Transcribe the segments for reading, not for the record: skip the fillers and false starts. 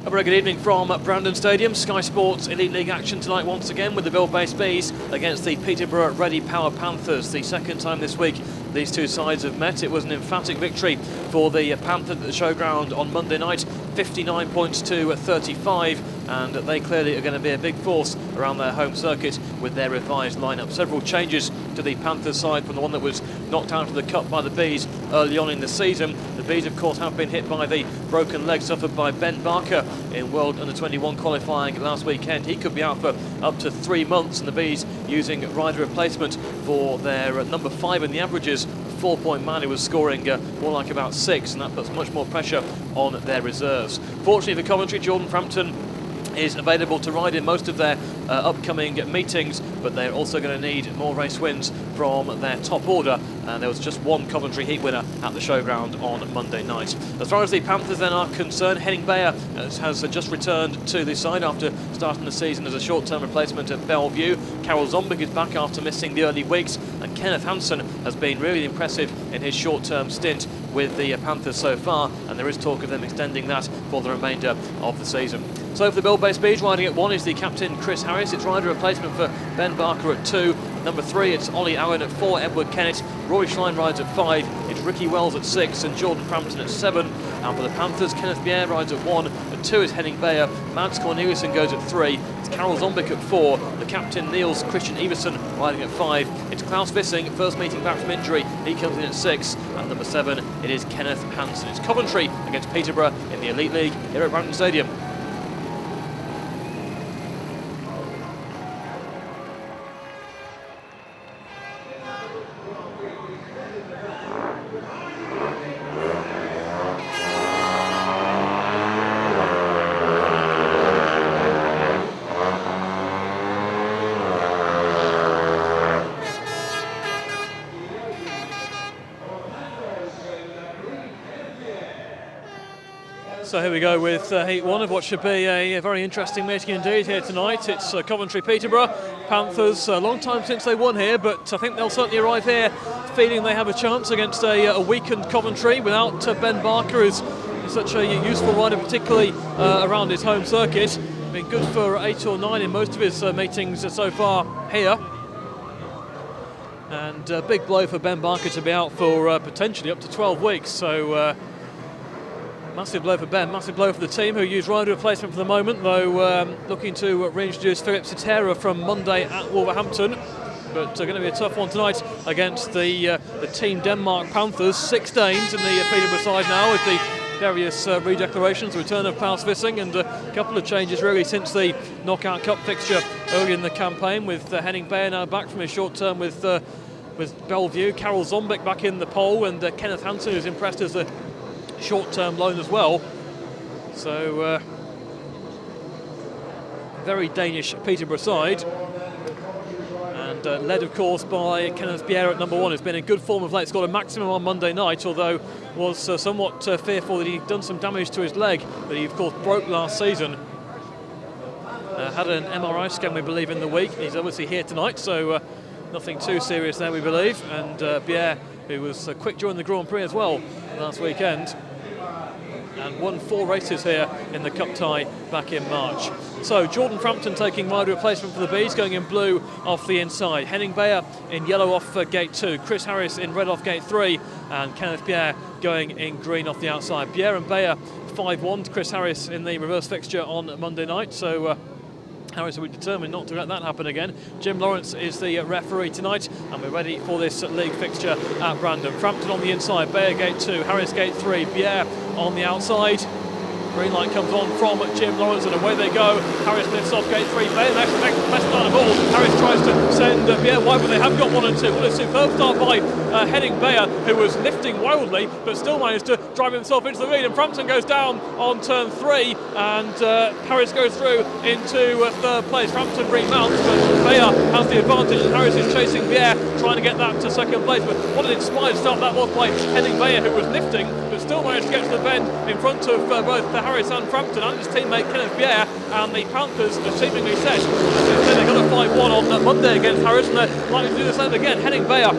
A very good evening from Brandon Stadium. Sky Sports Elite League action tonight once again with the Bill-based Bees against the Peterborough Ready Power Panthers. The second time this week these two sides have met. It was an emphatic victory for the Panthers at the showground on Monday night, 59 points to 35, and they clearly are going to be a big force around their home circuit with their revised lineup. Several changes to the Panthers side from the one that was knocked out of the cup by the Bees early on in the season. The Bees, of course, have been hit by the broken leg suffered by Ben Barker in World Under-21 qualifying last weekend. He could be out for up to 3 months, and the Bees using rider replacement for their number 5 in the averages, 4-point man who was scoring more like about 6, and that puts much more pressure on their reserves. Fortunately for Coventry, Jordan Frampton is available to ride in most of their upcoming meetings, but they're also going to need more race wins from their top order, and there was just one Coventry heat winner at the showground on Monday night. As far as the Panthers then are concerned, Henning Bayer has just returned to the side after starting the season as a short-term replacement at Bellevue. Karel Zombig is back after missing the early weeks, and Kenneth Hansen has been really impressive in his short-term stint with the Panthers so far, and there is talk of them extending that for the remainder of the season. So for the Bill-based Bees, riding at 1 is the captain Chris Harris. It's rider replacement for Ben Barker at 2. Number 3, it's Ollie Owen at 4, Edward Kennett. Rory Schlein rides at 5. It's Ricky Wells at 6 and Jordan Frampton at 7. And for the Panthers, Kenneth Bier rides at 1. At 2 is Henning Bayer. Mads Corneliussen goes at 3. It's Karel Zombik at 4. The captain Niels Christian Iversen riding at 5. It's Klaus Vissing, first meeting back from injury. He comes in at 6. And number 7, it is Kenneth Hansen. It's Coventry against Peterborough in the Elite League here at Brandon Stadium. So here we go with Heat 1 of what should be a very interesting meeting indeed here tonight. It's Coventry-Peterborough. Panthers, a long time since they won here, but I think they'll certainly arrive here feeling they have a chance against a weakened Coventry without Ben Barker, who's such a useful rider, particularly around his home circuit. Been good for 8 or 9 in most of his meetings so far here. And a big blow for Ben Barker to be out for potentially up to 12 weeks. So massive blow for Ben, massive blow for the team, who use rider replacement for the moment, though looking to reintroduce Philip Cetera from Monday at Wolverhampton. But going to be a tough one tonight against the Team Denmark Panthers. 6 Danes in the Peterborough side now with the various redeclarations, the return of Klaus Vissing, and a couple of changes really since the Knockout Cup fixture early in the campaign, with Henning Bayer now back from his short term with Bellevue, Karel Zombik back in the pole, and Kenneth Hansen, who's impressed as a short-term loan as well. So very Danish Peterborough side, and led of course by Kenneth Bier at number 1, who's been in good form of late. Scored a maximum on Monday night, although was somewhat fearful that he'd done some damage to his leg that he of course broke last season. Had an MRI scan, we believe, in the week. He's obviously here tonight, so nothing too serious there, we believe. And Bier, who was quick during the Grand Prix as well last weekend, and won 4 races here in the Cup tie back in March. So Jordan Frampton taking rider replacement for the Bees, going in blue off the inside. Henning Bayer in yellow off gate 2. Chris Harris in red off gate 3. And Kenneth Bier going in green off the outside. Bier and Bayer 5-1 Chris Harris in the reverse fixture on Monday night. So Harris will be determined not to let that happen again. Jim Lawrence is the referee tonight, and we're ready for this league fixture at Brandon. Frampton on the inside, Bayer gate 2, Harris gate 3, Bier on the outside. Green light comes on from Jim Lawrence, and away they go. Harris lifts off gate 3. Bayer next best line of all. Harris tries to send Bier wide, but they have got 1 and 2. What a superb start by Henning Bayer, who was lifting wildly, but still managed to drive himself into the lead. And Frampton goes down on turn 3, and Harris goes through into 3rd place. Frampton remounts, but Bayer has the advantage, and Harris is chasing Bier, trying to get that to 2nd place. But what an inspired start that was by Henning Bayer, who was lifting, but still managed to get to the bend in front of both Harris and Frampton and his teammate Kenneth Bier. And the Panthers are seemingly set. They got a 5-1 on Monday against Harris, and they're likely to do the same again. Henning Bayer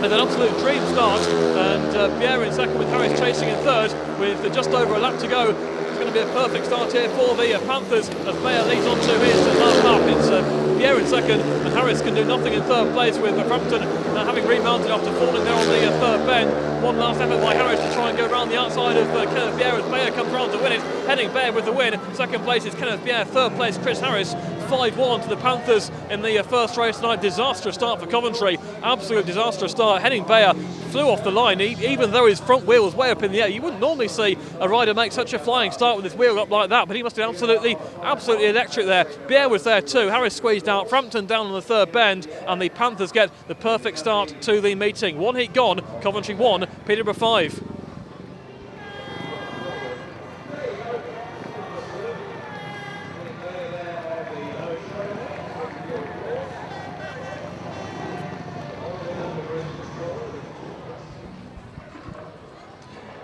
with an absolute dream start, and Bier in 2nd with Harris chasing in 3rd with just over a lap to go. It's going to to be a perfect start here for the Panthers as Bayer leads on to his lap. It's Pierre in second, and Harris can do nothing in third place with Frampton having rebounded after falling there on the third bend. One last effort by Harris to try and go around the outside of Kenneth Pierre as Bayer comes round to win it. Heading Bayer with the win. Second place is Kenneth Pierre, third place Chris Harris. 5-1 to the Panthers in the first race tonight. Disastrous start for Coventry. Absolute disastrous start. Heading Bayer flew off the line, even though his front wheel was way up in the air. You wouldn't normally see a rider make such a flying start with his wheel up like that, but he must have been absolutely electric there. Pierre was there too. Harris squeezed out. Frampton down on the third bend, and the Panthers get the perfect start to the meeting. One heat gone. Coventry 1, Peterborough 5.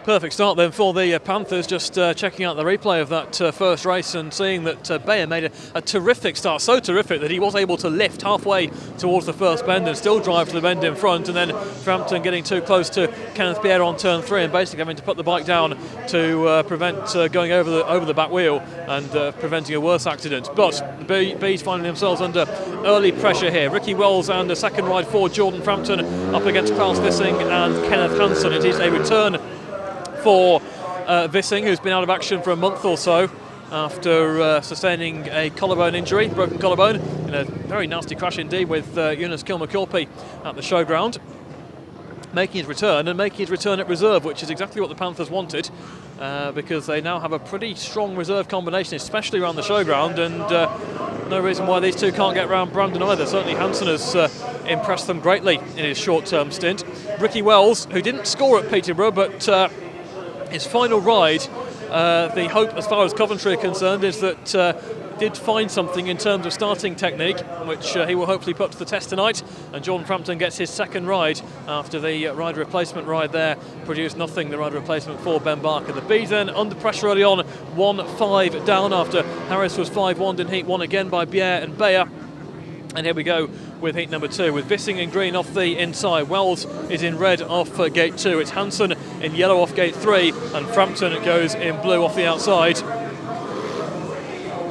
Perfect start then for the Panthers. Just checking out the replay of that first race and seeing that Bayer made a terrific start, so terrific that he was able to lift halfway towards the first bend and still drive to the bend in front, and then Frampton getting too close to Kenneth Pierre on turn 3 and basically having to put the bike down to prevent going over the back wheel and preventing a worse accident. But the Bees finding themselves under early pressure here. Ricky Wells and a second ride for Jordan Frampton up against Klaus Vissing and Kenneth Hansen. It is a return for Vissing, who's been out of action for a month or so after sustaining a collarbone injury, broken collarbone, in a very nasty crash indeed with Eunice Kilmacculpy at the showground. Making his return at reserve, which is exactly what the Panthers wanted, because they now have a pretty strong reserve combination, especially around the showground, and no reason why these two can't get around Brandon either. Certainly Hansen has impressed them greatly in his short-term stint. Ricky Wells, who didn't score at Peterborough, but his final ride, the hope as far as Coventry are concerned is that did find something in terms of starting technique, which he will hopefully put to the test tonight. And Jordan Frampton gets his second ride after the rider replacement ride there produced nothing, the rider replacement for Ben Barker. The Bees then under pressure early on, 1-5 down after Harris was 5-1 in heat 1 again by Bier and Bayer. And here we go with heat number 2, with Vissing in green off the inside. Wells is in red off gate 2. It's Hansen in yellow off gate 3, and Frampton goes in blue off the outside.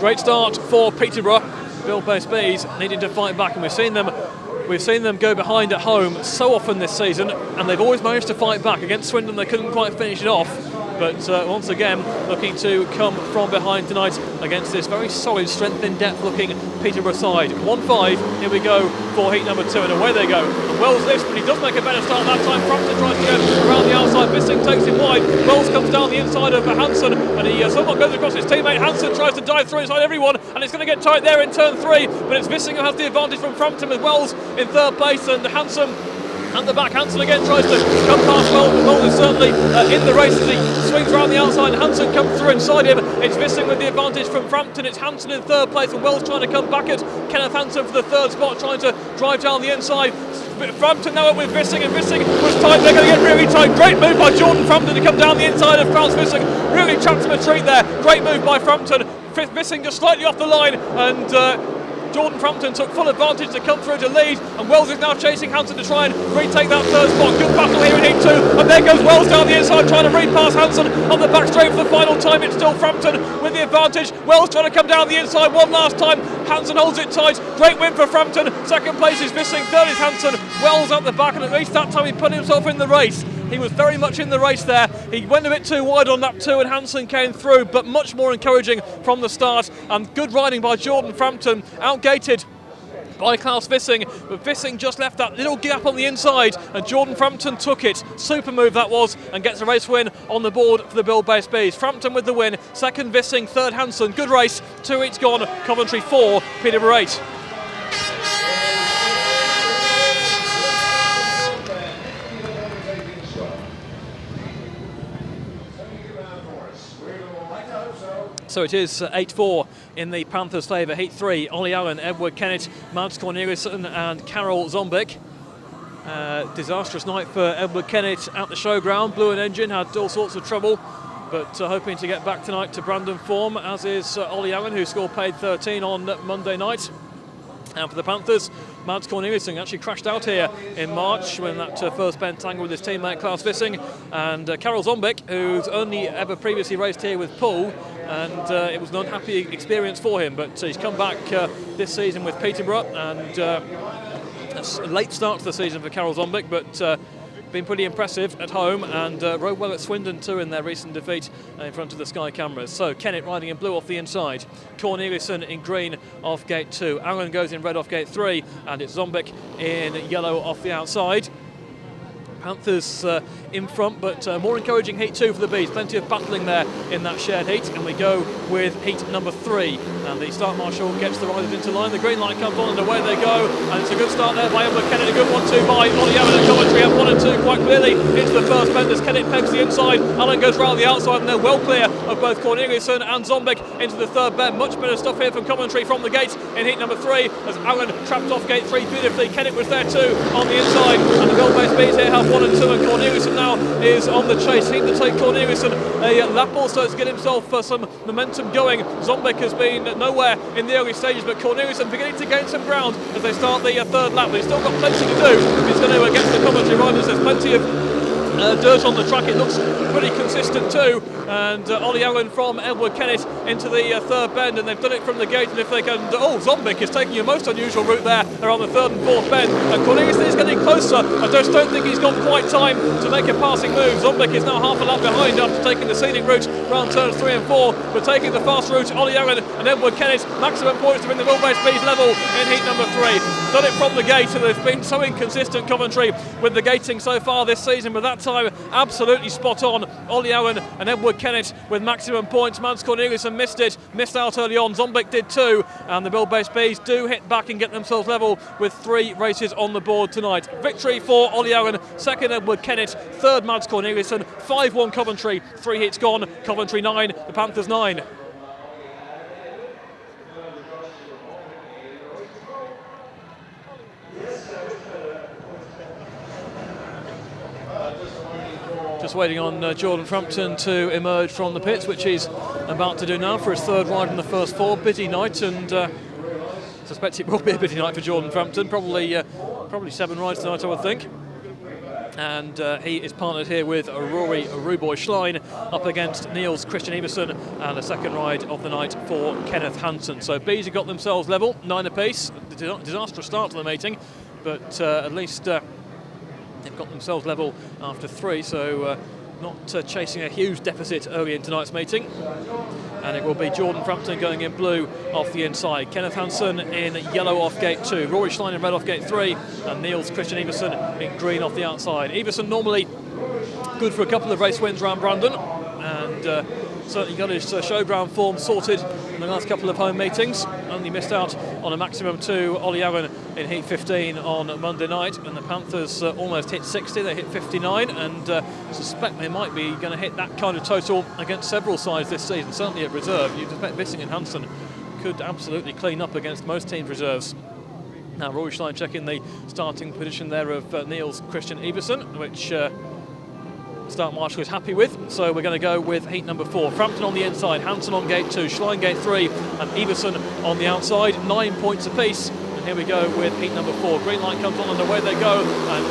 Great start for Peterborough. Bill-based Bees needing to fight back, and we've seen them go behind at home so often this season, and they've always managed to fight back. Against Swindon they couldn't quite finish it off, but once again looking to come from behind tonight against this very solid, strength in depth looking Peterborough side. 1-5, here we go for heat number 2, and away they go. And Wells lifts, but he does make a better start that time. Frampton tries to go around the outside, Vissing takes him wide. Wells comes down the inside of Hansen, and he somewhat goes across his teammate. Hansen tries to dive through inside everyone, and it's going to get tight there in turn 3, but it's Vissing who has the advantage from Frampton, with Wells in third place, and Hansen and the back. Hansen again tries to come past Wells. Wells is certainly in the race as he swings around the outside, and Hansen comes through inside him. It's Vissing with the advantage from Frampton. It's Hansen in third place, and Wells trying to come back at Kenneth Hansen for the third spot, trying to drive down the inside. Frampton now up with Vissing, and Vissing was tight. They're going to get really tight. Great move by Jordan Frampton to come down the inside of Klaus Vissing. Really trapped him a treat there. Great move by Frampton. Vissing just slightly off the line, and Jordan Frampton took full advantage to come through to lead, and Wells is now chasing Hansen to try and retake that third spot. Good battle here in heat 2, and there goes Wells down the inside trying to repass Hansen on the back straight for the final time. It's still Frampton with the advantage. Wells trying to come down the inside one last time. Hansen holds it tight. Great win for Frampton. Second place is Vissing, third is Hansen. Wells at the back, and at least that time he put himself in the race. He was very much in the race there. He went a bit too wide on lap 2 and Hansen came through, but much more encouraging from the start, and good riding by Jordan Frampton, outgated by Klaus Vissing, but Vissing just left that little gap on the inside and Jordan Frampton took it. Super move that was, and gets a race win on the board for the Bill-based Bees. Frampton with the win, second Vissing, third Hansen. Good race, 2 heats gone, Coventry 4, Peterborough 8. So it is 8-4 in the Panthers' favour. Heat 3, Ollie Allen, Edward Kennett, Mads Corneliusson and Karel Zombik. Disastrous night for Edward Kennett at the showground. Blew an engine, had all sorts of trouble, but hoping to get back tonight to Brandon form, as is Ollie Allen, who scored paid 13 on Monday night. And for the Panthers, Mads Corneliusson actually crashed out here in March when that first bend tangled with his teammate Klaus Vissing, and Karel Zombik, who's only ever previously raced here with Poole, and it was an unhappy experience for him, but he's come back this season with Peterborough, and a late start to the season for Karel Zombek, but been pretty impressive at home, and rode well at Swindon too in their recent defeat in front of the Sky cameras. So Kennett riding in blue off the inside, Corneliusson in green off gate 2, Allen goes in red off gate 3, and it's Zombek in yellow off the outside. Panthers in front, but more encouraging heat 2 for the Bees. Plenty of battling there in that shared heat, and we go with heat number 3. And the start marshal gets the riders into line. The green light comes on and away they go. And it's a good start there by Edward Kennett. A good 1-2 by Ollie Allen and Coventry. And 1 and 2 quite clearly into the first bend as Kennett pegs the inside. Allen goes round the outside, and they're well clear of both Corneliusson and Zombek into the third bend. Much better stuff here from Coventry from the gates in heat number 3 as Allen trapped off gate 3 beautifully. Kennett was there too on the inside, and the Gold-based Bees here have 1 and 2, and Corneliusson now is on the chase. He to take Corneliusson a lap also to get himself some momentum going. Zombek has been nowhere in the early stages, but Corneliusson beginning to gain some ground as they start the third lap. But he's still got plenty to do. He's going to get to the Coventry riders. There's plenty of dirt on the track. It looks pretty consistent too, and Ollie Allen from Edward Kennett into the third bend, and they've done it from the gate. And if they can, Zombek is taking a most unusual route there. They're on the third and fourth bend, and Corneliusson is getting closer. I just don't think he's got quite time to make a passing move. Zombek is now half a lap behind after taking the scenic route round turns 3 and 4, but taking the fast route. Ollie Allen and Edward Kennett, maximum points to win the wheel-based Bees level in heat number 3. Done it from the gate, and they've been so inconsistent, Coventry, with the gating so far this season, but that time absolutely spot on. Ollie Allen and Edward Kennett with maximum points. Mads Corneliusson missed out early on. Zombek did too, and the Bill-based Bees do hit back and get themselves level with 3 races on the board tonight. Victory for Ollie Allen, second Edward Kennett, third Mads Corneliusson, 5-1 Coventry, 3 hits gone, Coventry 9, the Panthers 9. Just waiting on Jordan Frampton to emerge from the pits, which he's about to do now for his third ride in the first 4. Busy night, and I suspect it will be a busy night for Jordan Frampton. Probably 7 rides tonight, I would think. And he is partnered here with Rory Ruboy Schlein up against Niels Christian Everson, and a second ride of the night for Kenneth Hansen. So Bees have got themselves level, 9 apiece. Disastrous start to the meeting, but at least they've got themselves level after 3, so not chasing a huge deficit early in tonight's meeting. And it will be Jordan Frampton going in blue off the inside, Kenneth Hansen in yellow off gate 2, Rory Schlein in red off gate 3, and Niels Christian Everson in green off the outside. Everson normally good for a couple of race wins around Brandon, and certainly got his showground form sorted in the last couple of home meetings. Only missed out on a maximum 2, Ollie Allen in heat 15 on Monday night, and the Panthers almost hit 60, they hit 59, and suspect they might be going to hit that kind of total against several sides this season, certainly at reserve. You'd expect Bissing and Hansen could absolutely clean up against most teams' reserves. Now Rory Schlein checking the starting position there of Niels Christian Everson, which start marshal is happy with, so we're going to go with heat number 4. Frampton on the inside, Hansen on gate 2, Schlein gate 3, and Everson on the outside, 9 points apiece. And here we go with heat number 4. Green light comes on and away they go, and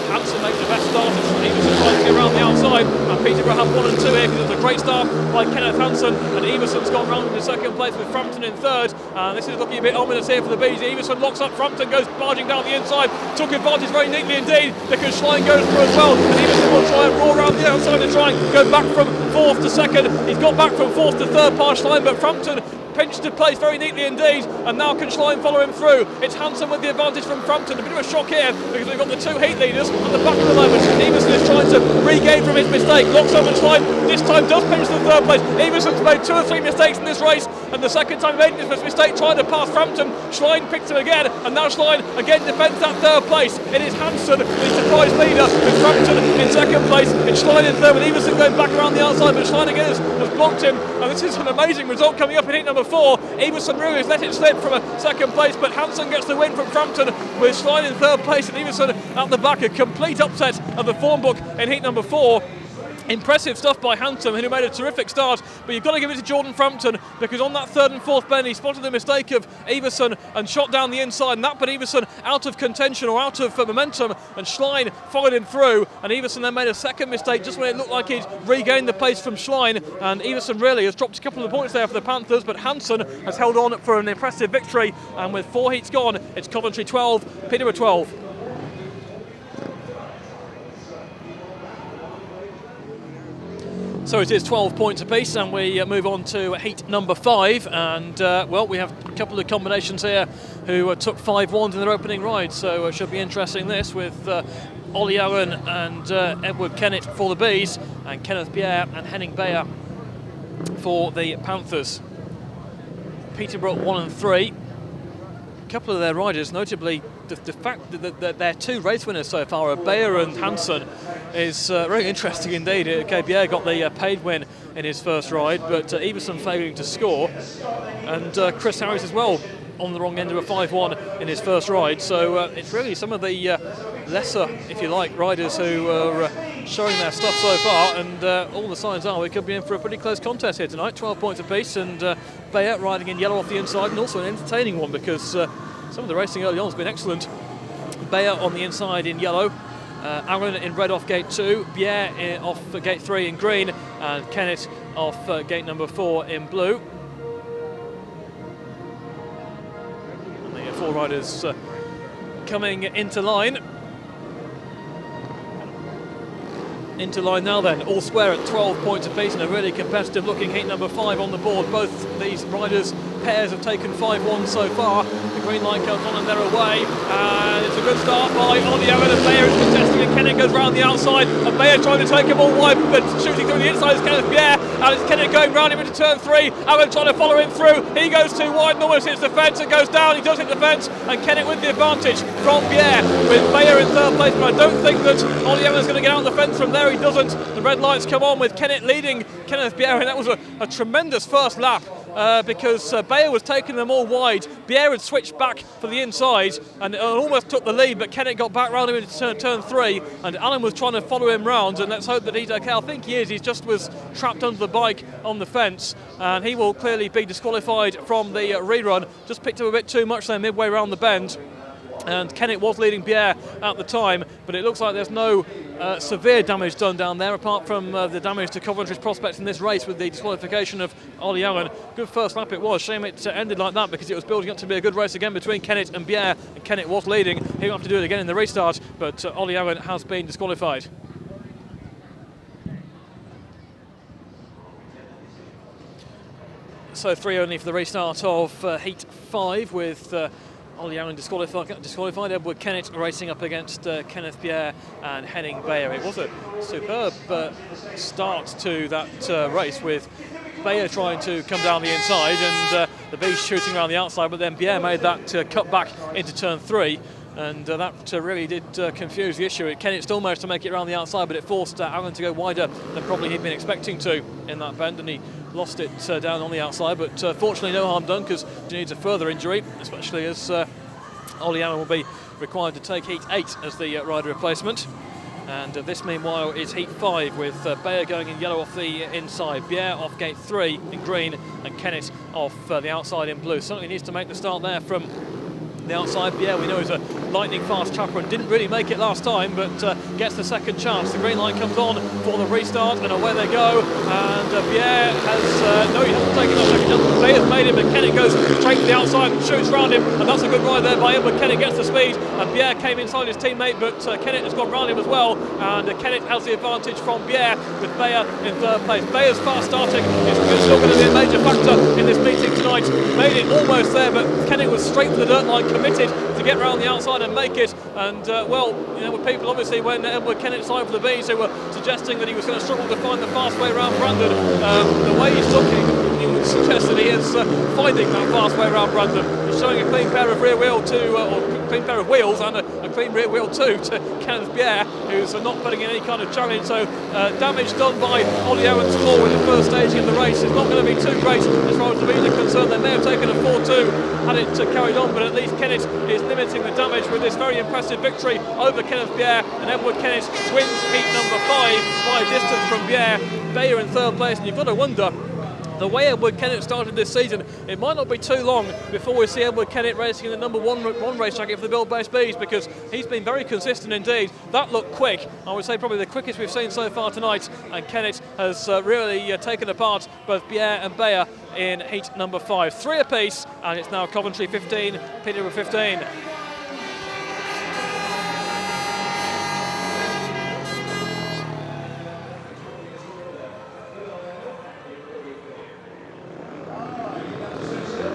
Hansen makes the best start, and Everson tries to get around the outside, and Peterborough have 1 and 2 here because it's a great start by Kenneth Hansen, and Everson's gone round in second place with Frampton in third, and this is looking a bit ominous here for the Bees. Everson locks up Frampton, goes barging down the inside, took advantage very neatly indeed because Schlein goes through as well, and Everson will try and roar around the outside to try and go back from 4th to 2nd. He's got back from 4th to 3rd past Schlein, but Frampton pinched to place very neatly indeed, and now can Schlein follow him through. It's Hansen with the advantage from Frampton. A bit of a shock here because we've got the 2 heat leaders at the back of the moment. Everson is trying to regain from his mistake. Locks over Schlein, this time does pinch to the 3rd place. Everson's made 2 or 3 mistakes in this race, and the second time he made his mistake trying to pass Frampton. Schlein picks him again, and now Schlein again defends that 3rd place. It is Hansen, the surprise leader, with Frampton in 2nd place. It's Schlein in 3rd, with Everson going back around the outside, but Schlein again has blocked him, and this is an amazing result coming up in heat number 4. Everson really has let it slip from a 2nd place, but Hansen gets the win from Frampton with Schlein in 3rd place and Everson at the back. A complete upset of the form book in heat number 4. Impressive stuff by Hanson, who made a terrific start, but you've got to give it to Jordan Frampton, because on that third and fourth bend he spotted the mistake of Everson and shot down the inside, and that put Everson out of contention or out of momentum, and Schlein followed him through, and Everson then made a second mistake just when it looked like he'd regained the pace from Schlein, and Everson really has dropped a couple of points there for the Panthers, but Hanson has held on for an impressive victory, and with 4 heats gone, it's Coventry 12, Peterborough 12. So it is 12 points apiece, and we move on to heat number 5, and well, we have a couple of combinations here who took 5-1s in their opening ride, so it should be interesting this with Ollie Owen and Edward Kennett for the Bees, and Kenneth Bjerre and Henning Beyer for the Panthers. Peterborough 1 and 3. A couple of their riders, notably the fact that their 2 race winners so far are Beyer and Hanson, is very interesting indeed. Bjerre got the paid win in his first ride, but Everson failing to score, and Chris Harris as well on the wrong end of a 5-1 in his first ride. So it's really some of the lesser, if you like, riders who are showing their stuff so far, and all the signs are we could be in for a pretty close contest here tonight. 12 points apiece, and Beyer riding in yellow off the inside, and also an entertaining one, because some of the racing early on has been excellent. Beyer on the inside in yellow, Aaron in red off gate 2, Bjerre off gate 3 in green, and Kennett off gate number 4 in blue. And the 4 riders coming into line. Into line now then, all square at 12 points apiece, and a really competitive looking heat number 5 on the board. Both these riders' pairs have taken 5-1 so far. The green light comes on and they're away, and it's a good start by Ollie Owen, and Beyer is contesting, and Kennett goes round the outside, and Beyer trying to take him all wide, but shooting through the inside is Kenneth Bjerre, and it's Kennett going round him into turn 3. Owen trying to follow him through, he goes too wide and almost hits the fence and goes down. He does hit the fence, and Kennett with the advantage from Bjerre, with Beyer in third place, but I don't think that Ollie Owen's going to get out the fence from there. He doesn't. The red lights come on with Kennett leading Kenneth Bjerre, and that was a tremendous first lap because Beyer was taking them all wide. Bjerre had switched back for the inside and almost took the lead, but Kennett got back round him into turn 3, and Alan was trying to follow him round, and let's hope that he's okay. I think he is. He just was trapped under the bike on the fence, and he will clearly be disqualified from the rerun. Just picked up a bit too much there midway round the bend. And Kennett was leading Bjerre at the time, but it looks like there's no severe damage done down there, apart from the damage to Coventry's prospects in this race with the disqualification of Ollie Owen. Good first lap it was. Shame it ended like that, because it was building up to be a good race again between Kennett and Bjerre, and Kennett was leading. He'll have to do it again in the restart, but Ollie Owen has been disqualified. So 3 only for the restart of heat 5, with Ollie Owen disqualified, Edward Kennett racing up against Kenneth Bjerre and Henning Beyer. It was a superb start to that race, with Beyer trying to come down the inside and the Bees shooting around the outside, but then Bjerre made that cut back into turn 3, and that really did confuse the issue. Kennett still managed to make it around the outside, but it forced Aaron to go wider than probably he'd been expecting to in that bend, and he lost it down on the outside, but fortunately no harm done, because he needs a further injury, especially as Ollie Allen will be required to take heat 8 as the rider replacement. And this meanwhile is heat 5, with Beyer going in yellow off the inside, Bjerre off gate 3 in green, and Kennett off the outside in blue. Certainly needs to make the start there from the outside. Bjerre, we know, is a lightning fast chopper and didn't really make it last time, but gets the second chance. The green light comes on for the restart, and away they go. And Bjerre has no, he hasn't taken off. He doesn't. Beyer's made him, but Kennett goes straight to the outside and shoots round him, and that's a good ride there by him. But Kennett gets the speed, and Bjerre came inside his teammate, but Kennett has gone round him as well, and Kennett has the advantage from Bjerre, with Beyer in third place. Beyer's fast starting is still going to be a major factor in this meeting tonight. Made it almost there, but Kennett was straight to the dirt line, committed to get round the outside and make it. And well, you know, with people obviously when Edward Kennett signed for the Bees, who were suggesting that he was going to struggle to find the fast way around Brandon, the way he's looking, he would suggest that he is finding that fast way around Brandon. He's showing a clean pair of rear wheel or clean pair of wheels and a clean rear wheel too to Kenneth Bier, who's not putting in any kind of challenge. So damage done by Ollie Owens Moore in the first staging of the race is not going to be too great as far as the lead are concerned. They may have taken a 4-2 had it carried on, but at least Kenneth is limiting the damage with this very impressive victory over Kenneth Bier, and Edward Kenneth wins heat number 5 by a distance from Bier. Bayer in third place, and you've got to wonder, the way Edward Kennett started this season, it might not be too long before we see Edward Kennett racing in the number one race jacket for the Bill-based Bees, because he's been very consistent indeed. That looked quick. I would say probably the quickest we've seen so far tonight, and Kennett has really taken apart both Bier and Bayer in heat number 5. 3 apiece, and it's now Coventry 15, Peterborough 15.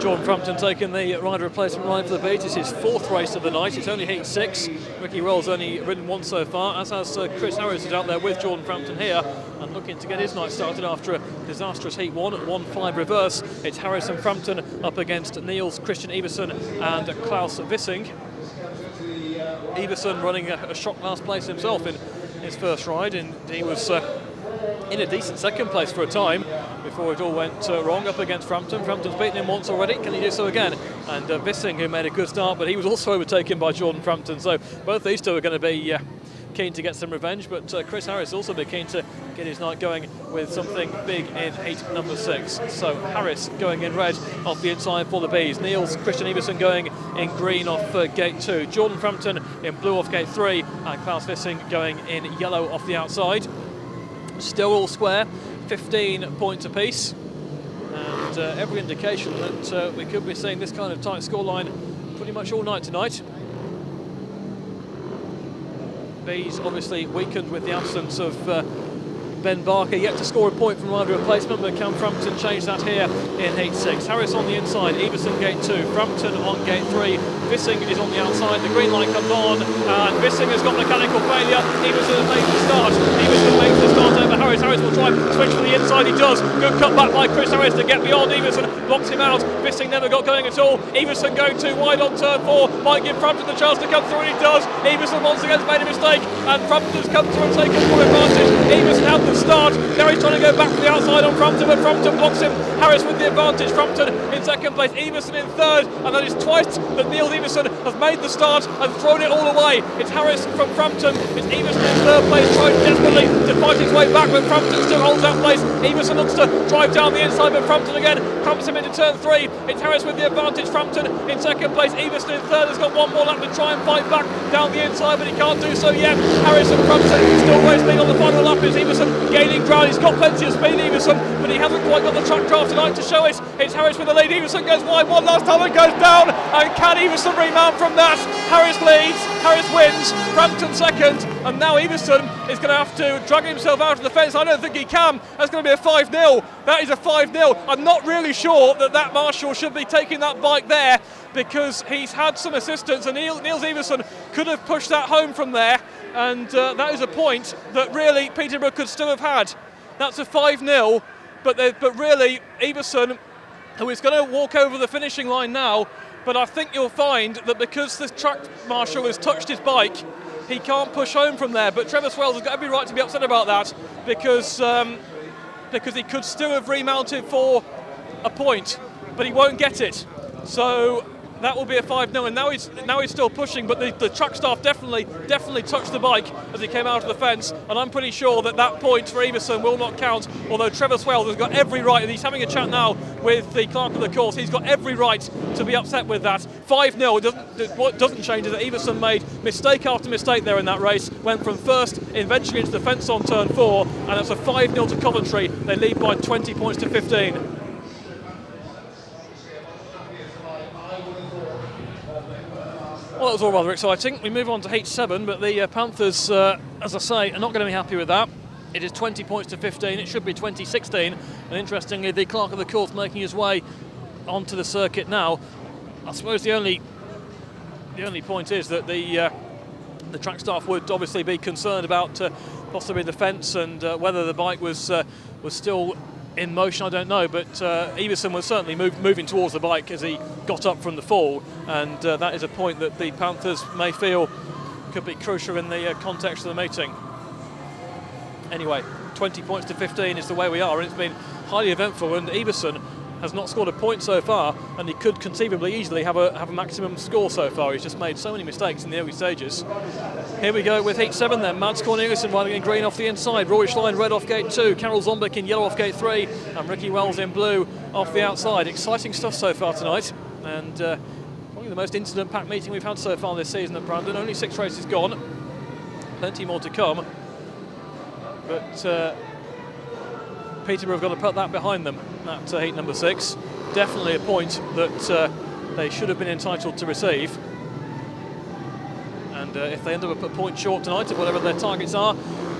Jordan Frampton taking the rider replacement line for the Bees. It's his 4th race of the night. It's only heat 6. Ricky Roll's only ridden once so far, as has Chris Harris, who's out there with Jordan Frampton here and looking to get his night started after a disastrous heat 1 at 1-5 reverse. It's Harris and Frampton up against Niels, Christian Iversen and Klaus Wissing. Iversen running a shock last place himself in his first ride, and he was in a decent second place for a time before it all went wrong up against Frampton. Frampton's beaten him once already. Can he do so again? And Wissing, who made a good start, but he was also overtaken by Jordan Frampton. So both these two are going to be keen to get some revenge, but Chris Harris also be keen to get his night going with something big in heat number 6. So Harris going in red off the inside for the Bees. Niels, Christian Iversen going in green off gate 2. Jordan Frampton in blue off gate 3, and Klaus Wissing going in yellow off the outside. Still all square, 15 points apiece, and every indication that we could be seeing this kind of tight scoreline pretty much all night tonight. Bees obviously weakened with the absence of Ben Barker, yet to score a point from rider replacement, but can Frampton change that here in heat 6? Harris on the inside, Iversen gate 2, Frampton on gate 3, Wissing is on the outside, the green light comes on, and Wissing has got mechanical failure. Iversen has made the start, Iversen makes the start over Harris. Harris will try and switch for the inside, he does. Good cut back by Chris Harris to get beyond Iversen, blocks him out. Wissing never got going at all. Iversen going too wide on turn 4, might give Frampton the chance to come through, and he does. Iversen once again has made a mistake, and Frampton's come through and taken full advantage. Iversen had the start. Gary's trying to go back to the outside on Frampton, but Frampton blocks him. Harris with the advantage. Frampton in second place, Iversen in third, and that is twice that Niels Iversen has made the start and thrown it all away. It's Harris from Frampton. It's Iversen in third place, trying desperately to fight his way back, but Frampton still holds that place. Iversen looks to drive down the inside, but Frampton again cramps him into turn 3. It's Harris with the advantage. Frampton in second place, Iversen in third, has got one more lap to try and fight back down the inside, but he can't do so yet. Harris and Frampton still racing on the final lap. It's Iversen gaining ground. He's got plenty of speed, Iversen, but he hasn't quite got the track draft tonight to show it. It's Harris with the lead. Iversen goes wide one last time and goes down, and can Iversen remount from that? Harris leads, Harris wins, Frampton second, and now Iversen is going to have to drag himself out of the fence. I don't think he can. That's going to be a 5-0. That is a 5-0. I'm not really sure that Marshall should be taking that bike there, because he's had some assistance, and Niels Iversen could have pushed that home from there, and that is a point that really Peterborough could still have had. That's a 5-0, but really Iversen, who is going to walk over the finishing line now, but I think you'll find that because the track marshal has touched his bike, he can't push home from there. But Trevor Swells has got every right to be upset about that, because he could still have remounted for a point, but he won't get it. So that will be a 5-0, and now he's still pushing, but the track staff definitely touched the bike as he came out of the fence, and I'm pretty sure that point for Iversen will not count, although Trevor Swells has got every right, and he's having a chat now with the clerk of the course. He's got every right to be upset with that. 5-0, what doesn't change is that Iversen made mistake after mistake there in that race, went from first eventually into the fence on turn 4, and it's a 5-0 to Coventry. They lead by 20 points to 15. Well, that was all rather exciting. We move on to heat 7, but the Panthers, as I say, are not going to be happy with that. It is 20 points to 15. It should be 20-16. And interestingly, the clerk of the course making his way onto the circuit now. I suppose the only point is that the track staff would obviously be concerned about possibly the fence and whether the bike was still in motion. I don't know, but Iversen was certainly moving towards the bike as he got up from the fall, and that is a point that the Panthers may feel could be crucial in the context of the meeting. Anyway, 20 points to 15 is the way we are, and it's been highly eventful, and Everson has not scored a point so far, and he could conceivably easily have a maximum score so far. He's just made so many mistakes in the early stages. Here we go with heat 7 then. Mads Corneliusson riding in green off the inside, Rory Schlein red off gate 2, Karel Zombik in yellow off gate 3, and Ricky Wells in blue off the outside. Exciting stuff so far tonight, and probably the most incident-packed meeting we've had so far this season at Brandon. Only 6 races gone, plenty more to come, but Peterborough have got to put that behind them at heat number 6. Definitely a point that they should have been entitled to receive. And if they end up a point short tonight of whatever their targets are,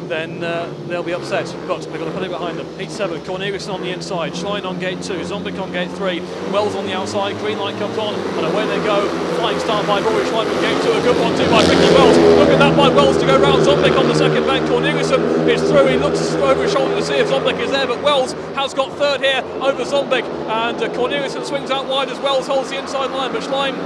then they'll be upset. But they've got to put it behind them. Heat 7, Corneliusson on the inside, Schlein on gate 2, Zombik on gate 3, Wells on the outside, green light comes on, and away they go. Flying start by Rory Schlein from gate 2, a good one too by Ricky Wells. Look at that by Wells to go round Zombik on the second bend. Corneliusson is through, he looks over his shoulder to see if Zombik is there, but Wells has got third here over Zombik, and Corneliusson swings out wide as Wells holds the inside line, but Schlein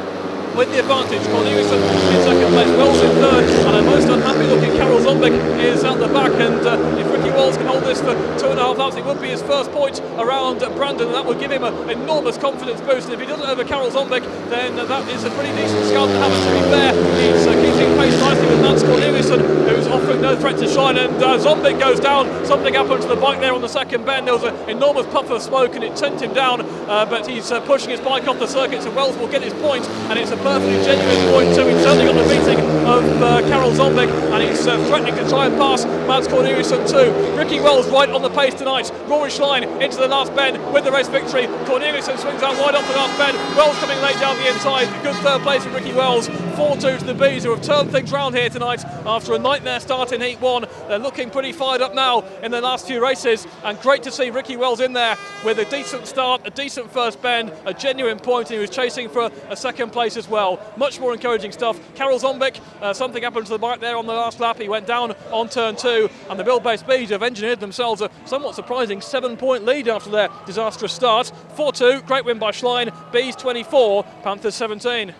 with the advantage. Corneliusson in second place, Wells in third, and a most unhappy looking Karel Zombik is at the back, and if Ricky Wells can hold this for 2.5 laps, it would be his first point around Brandon, and that would give him an enormous confidence boost, and if he does it over Karel Zombik, then that is a pretty decent scout to have, and to be fair, he's keeping pace nicely with Mads Corneliusson, who's offering no threat to Schlein, and Zombik goes down. Something happened to the bike there on the second bend. There was an enormous puff of smoke and it sent him down, but he's pushing his bike off the circuit, so Wells will get his point, and it's a perfectly genuine point too. He's certainly got the beating of Karel Zombik, and he's threatening to try and pass Mads Corneliusson too. Ricky Wells right on the pace tonight. Rory Schlein into the last bend with the race victory. Corneliusson swings out wide off the last bend. Wells coming late down the inside. Good third place for Ricky Wells. 4-2 to the Bees, who have turned things round here tonight after a nightmare start in Heat 1. They're looking pretty fired up now in the last few races, and great to see Ricky Wells in there with a decent start, a decent first bend, a genuine point, and he was chasing for a second place as well. Much more encouraging stuff. Karel Zombik, something happened to the bike there on the last lap. He went down on turn 2, and the Bill-based Bees have engineered themselves a somewhat surprising 7-point lead after their disastrous start. 4-2, great win by Schlein. Bees 24, Panthers 17.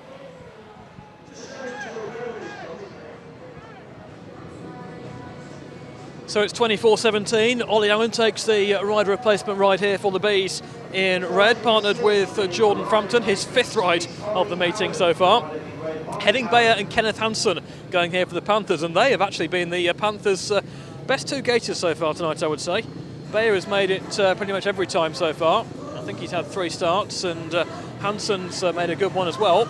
So it's 24-17. Ollie Allen takes the rider replacement ride here for the Bees in red, partnered with Jordan Frampton, his 5th ride of the meeting so far. Henning Bayer and Kenneth Hansen going here for the Panthers, and they have actually been the Panthers' best 2 gators so far tonight, I would say. Bayer has made it pretty much every time so far. I think he's had 3 starts, and Hansen's made a good one as well.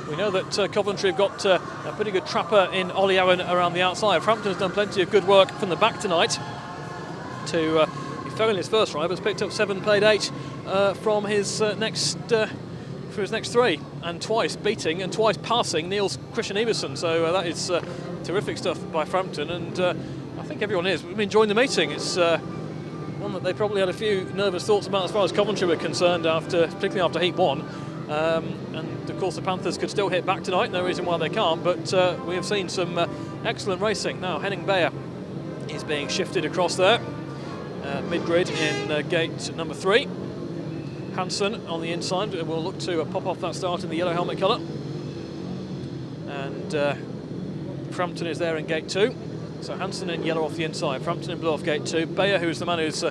We know that Coventry have got a pretty good trapper in Ollie Allen around the outside. Frampton's done plenty of good work from the back tonight. He fell in his first ride, but has picked up 7, paid 8 from his next 3, and twice beating and twice passing Niels Christian Everson. So that is terrific stuff by Frampton, and I think everyone is. We've been enjoying the meeting. It's one that they probably had a few nervous thoughts about as far as Coventry were concerned, particularly after Heat 1. And of course the Panthers could still hit back tonight, no reason why they can't, but we have seen some excellent racing. Now Henning Bayer is being shifted across there, mid-grid in gate number 3. Hansen on the inside will look to pop off that start in the yellow helmet colour, and Frampton is there in gate 2. So Hansen in yellow off the inside, Frampton in blue off gate 2, Bayer, who's the man who's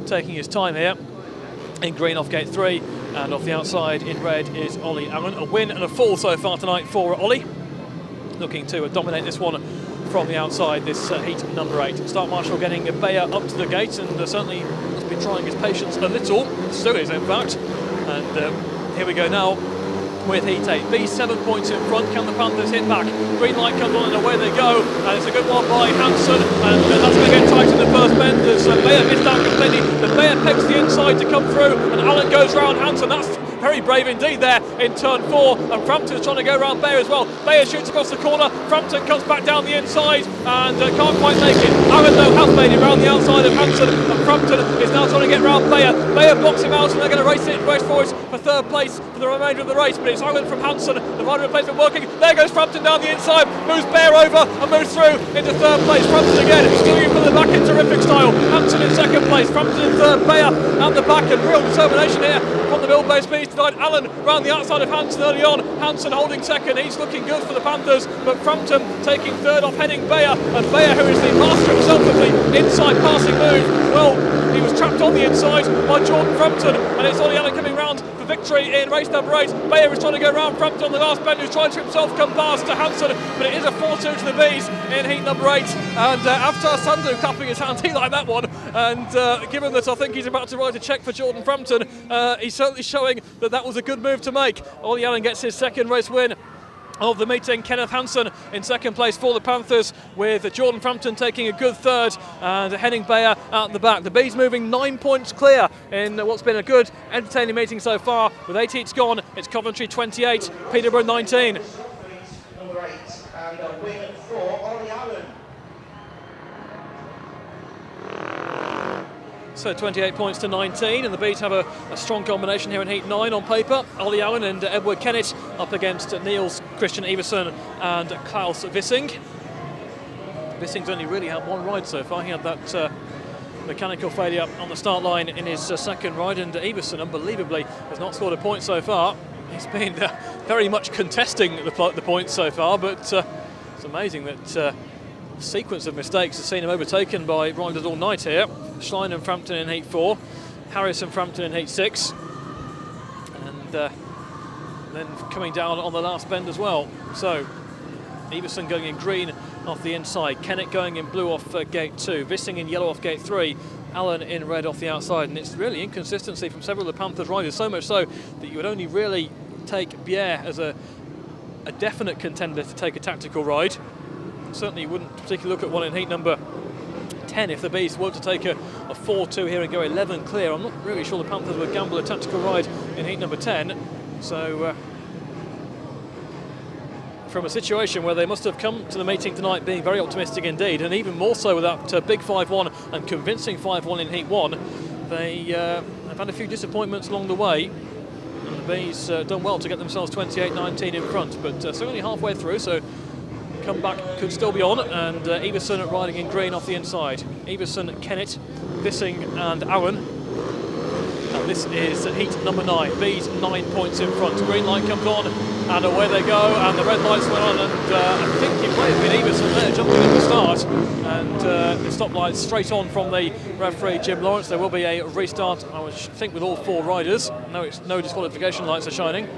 taking his time here, in green off gate 3, and off the outside in red is Ollie Allen. A win and a fall so far tonight for Ollie, looking to dominate this one from the outside, this heat number 8. Start Marshal getting Bayer up to the gate, and certainly must be trying his patience a little, still is in fact. And here we go now with heat 8. Bees 7 points in front. Can the Panthers hit back? Green light comes on and away they go, and it's a good one by Hansen, and that's going to get tight in the first bend as Bayer missed out completely. The Bayer pegs the inside to come through, and Allen goes round Hansen. That's very brave indeed there in turn 4, and Frampton's trying to go around Bayer as well. Bayer shoots across the corner, Frampton comes back down the inside and can't quite make it. Allen though has made it round the outside of Hansen, and Frampton is now trying to get round Bayer. Bayer blocks him out, and they're going to race forward for 3rd place for the remainder of the race, but gets Aaron from Hansen. The rider replacement working. There goes Frampton down the inside, moves Bear over and moves through into third place. Frampton again, steering from the back in terrific style. Hansen in second place, Frampton in third, Bear at the back, and real determination here from the Mill-based beast tonight. Allen round the outside of Hansen early on. Hansen holding second, he's looking good for the Panthers, but Frampton taking third off heading Bear, and Bear, who is the master himself of the inside passing move, well, he was trapped on the inside by Jordan Frampton, and it's Ollie Allen coming round for victory in race number 8. Bear is trying to go round Frampton on the last bend, who's trying to himself come past to Hansen, but it is a 4-2 to the Bees in heat number 8, and Avatar Sandu clapping his hands, he liked that one, and given that I think he's about to write a cheque for Jordan Frampton, he's certainly showing that that was a good move to make. Ollie Allen gets his second race win of the meeting. Kenneth Hansen in second place for the Panthers, with Jordan Frampton taking a good third and Henning Beyer out the back. The Bees moving 9 points clear in what's been a good, entertaining meeting so far. With 8 heats gone, it's Coventry 28, Peterborough 19. Number 8 and a win for Ollie Allen. So 28 points to 19, and the Bees have a strong combination here in Heat 9 on paper. Ollie Allen and Edward Kennett up against Niels Christian Iversen and Klaus Vissing. Vissing's only really had one ride so far. He had that mechanical failure on the start line in his second ride, and Iversen, unbelievably, has not scored a point so far. He's been very much contesting the points so far, but it's amazing that sequence of mistakes has seen him overtaken by riders all night here. Schlein and Frampton in heat 4, Harris and Frampton in heat 6, and then coming down on the last bend as well. So Iversen going in green off the inside, Kennett going in blue off gate 2, Vissing in yellow off gate 3, Allen in red off the outside, and it's really inconsistency from several of the Panthers riders, so much so that you would only really take Bier as a definite contender to take a tactical ride. Certainly wouldn't particularly look at one in heat number 10 if the Bees were to take a 4-2 here and go 11 clear. I'm not really sure the Panthers would gamble a tactical ride in heat number 10. So from a situation where they must have come to the meeting tonight being very optimistic indeed, and even more so with that big 5-1 and convincing 5-1 in heat 1, they have had a few disappointments along the way, and the Bees done well to get themselves 28-19 in front, but certainly halfway through, so comeback could still be on, and Iversen riding in green off the inside. Iversen, Kennett, Vissing and Allen. And this is heat number 9. Bees 9 points in front. Green light comes on and away they go, and the red lights went on, and I think it might have been Iversen there jumping at the start, and the stoplights straight on from the referee Jim Lawrence. There will be a restart, I think, with all 4 riders. No disqualification lights are shining.